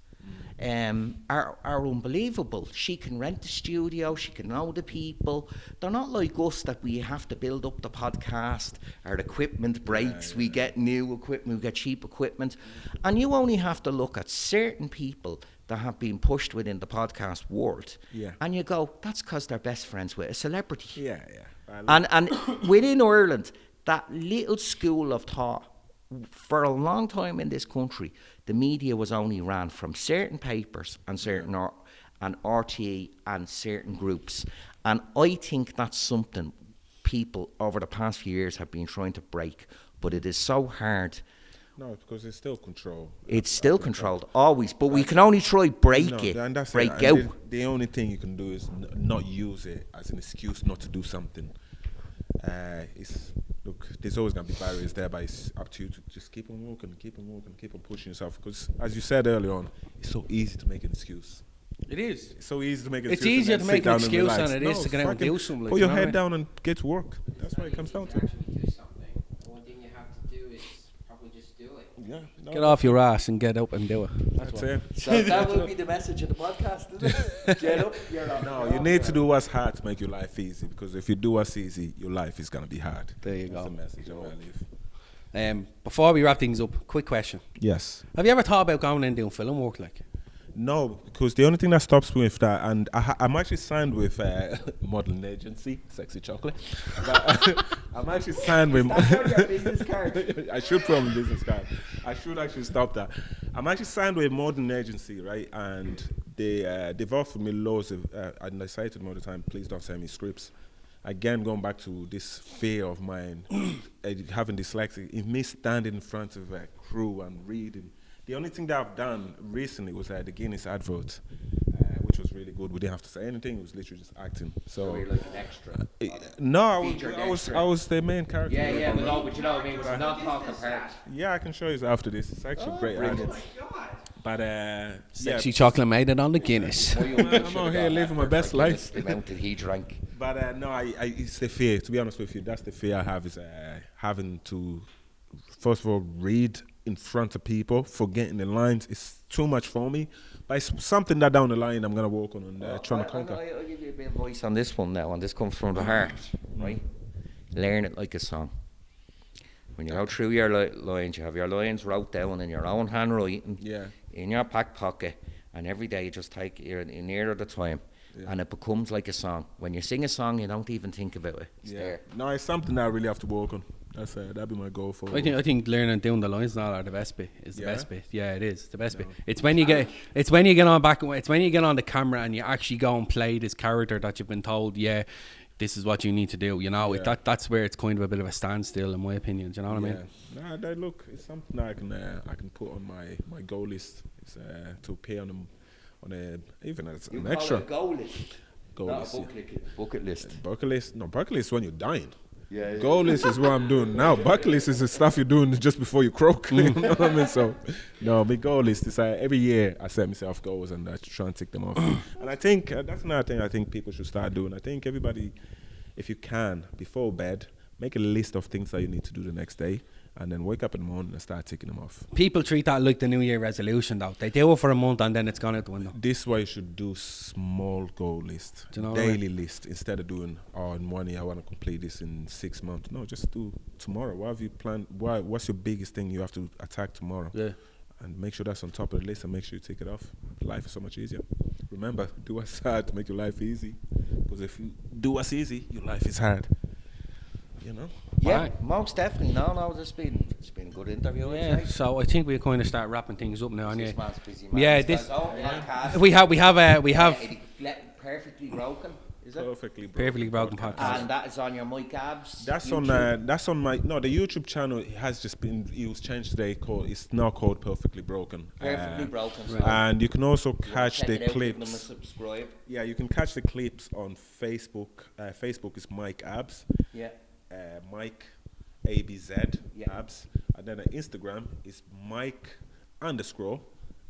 are unbelievable. She can rent the studio, she can know the people. They're not like us that we have to build up the podcast. Our equipment breaks, we get new equipment, we get cheap equipment. And you only have to look at certain people that have been pushed within the podcast world. And you go, that's because they're best friends with a celebrity. And within Ireland, that little school of thought, for a long time in this country, the media was only ran from certain papers and certain and RTE and certain groups. And I think that's something people over the past few years have been trying to break, but it is so hard. No, because it's still controlled. It's still controlled, always, but we can only try break out. The only thing you can do is not use it as an excuse not to do something. Look, there's always going to be barriers there, but it's up to you to just keep on walking, keep on pushing yourself. Because, as you said earlier on, it's so easy to make an excuse. It is. It's so easy to make an excuse. It's easier to make an excuse than it is to get out and do something. Put your head down and get to work. That's what it comes down to. Actually do something. The one thing you have to do is probably just do it. Yeah. Get off your ass and get up and do it. That's it. So that will be the message of the podcast, isn't it? Get up, you're off. No, you need to do what's hard to make your life easy, because if you do what's easy, your life is going to be hard. There you That's go. the message I want to leave. Before we wrap things up, quick question. Yes. Have you ever thought about going and doing film work like? No, because the only thing that stops me with that, and I'm actually signed with modeling agency, Sexy Chocolate. But I'm actually signed with. That's on your business card. I should put on my business card. I should actually stop that. I'm actually signed with a modeling agency, right? And they've offered me loads of. And I say to them all the time, please don't send me scripts. Again, going back to this fear of mine, having dyslexia, in me standing in front of a crew and reading. The only thing that I've done recently was the Guinness advert, which was really good. We didn't have to say anything; it was literally just acting. So you're like an extra. No, I was the main character. Yeah, but you know what I mean. It's not talking part. Yeah, I can show you after this. It's actually great. Oh my god. But Sexy Chocolate made it on the Guinness. I'm out here living my best life. The amount that he drank. But no, it's the fear. To be honest with you, that's the fear I have, is having to, first of all, read in front of people, forgetting the lines. It's too much for me. But it's something that down the line I'm gonna work on and trying to conquer. I'll give you a bit of advice on this one now, and this comes from the heart, right? Learn it like a song. When you go through your lines, you have your lines wrote down in your own handwriting, in your back pocket, and every day you just take it nearer the time, and it becomes like a song. When you sing a song, you don't even think about it. It's there. No, it's something that I really have to work on. That'd be my goal for. I think learning down the lines now are the best bit. Is the best bit. Yeah, it is the best bit. It's when you get on back. It's when you get on the camera and you actually go and play this character that you've been told. Yeah, this is what you need to do. You know, that's where it's kind of a bit of a standstill, in my opinion. Do you know what I mean? Nah, look, it's something that I can put on my goal list. It's to appear on even as an extra. Call it a goal list. Not a bucket list. Bucket list. No, bucket list when you're dying. Yeah. Goal list is what I'm doing now. Bucket list is the stuff you're doing just before you croak. You know what I mean? So, no, my goal list is every year I set myself goals and I try and tick them off. And I think that's another thing I think people should start doing. I think everybody, if you can, before bed, make a list of things that you need to do the next day, and then wake up in the morning and start ticking them off. People treat that like the New Year resolution, though. They do it for a month and then it's gone out the window. This way you should do small goal list, Do you know what I mean? daily list, instead of doing, in 1 year I want to complete this in 6 months. No, just do tomorrow. What have you planned? What's your biggest thing you have to attack tomorrow? Yeah. And make sure that's on top of the list and make sure you tick it off. Life is so much easier. Remember, do what's hard to make your life easy. Because if you do what's easy, your life is hard. You know? Yeah, Right. most definitely. No, it's been a good interview. I'd Yeah, say. so I think we're going to start wrapping things up now. This Anyway. man's busy, man. Yeah, He's got this his own podcast. we have Perfectly Broken, is it? Perfectly Broken podcast. And that is on your Mike Abz. That's YouTube. on my the YouTube channel. It has just been changed today. It's now called Perfectly Broken. Perfectly Broken. So And you can also catch check the it out, give them a clips. subscribe. Yeah, you can catch the clips on Facebook. Facebook is Mike Abz. Yeah. Mike ABZ Yeah. Abz. And then on Instagram is Mike _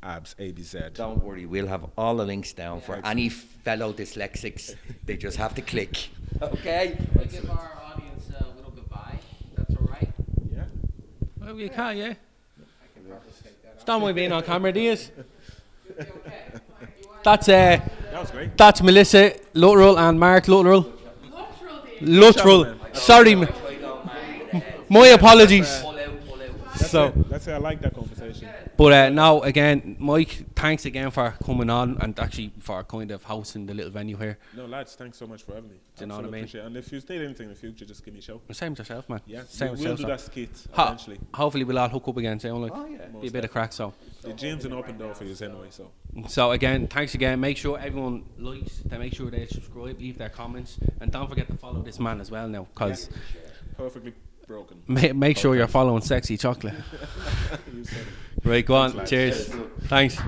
Abz ABZ. Don't worry, we'll have all the links down for any fellow dyslexics. They just have to click. Okay. We give our audience a little goodbye. That's all right. Yeah. Well, you can, yeah. I can probably take that off. Don't mind being on camera, do you? Okay. You want That's That was great. That's Melissa Luttrell and Mark Luttrell. Luttrell, Luttrell. Sorry, my apologies. That's it. I like that conversation. But now again, Mike, thanks again for coming on and actually for kind of hosting the little venue here. No, lads, thanks so much for having me. Do you know what I mean? Appreciate it. And if you need anything in the future, just give me a shout. Same with yourself, man. Yeah, Same with we'll do yourself. that skit Ho- eventually. hopefully we'll all hook up again soon, like Oh, yeah. be a bit of crack. The gym's an open door for you anyway, so. So again, thanks again. Make sure everyone likes. They make sure they subscribe, leave their comments, and don't forget to follow this man as well now, because Perfectly Broken. make sure you're following Sexy Chocolate. You said it. Right, go on. Thanks, lads. Cheers. Thanks.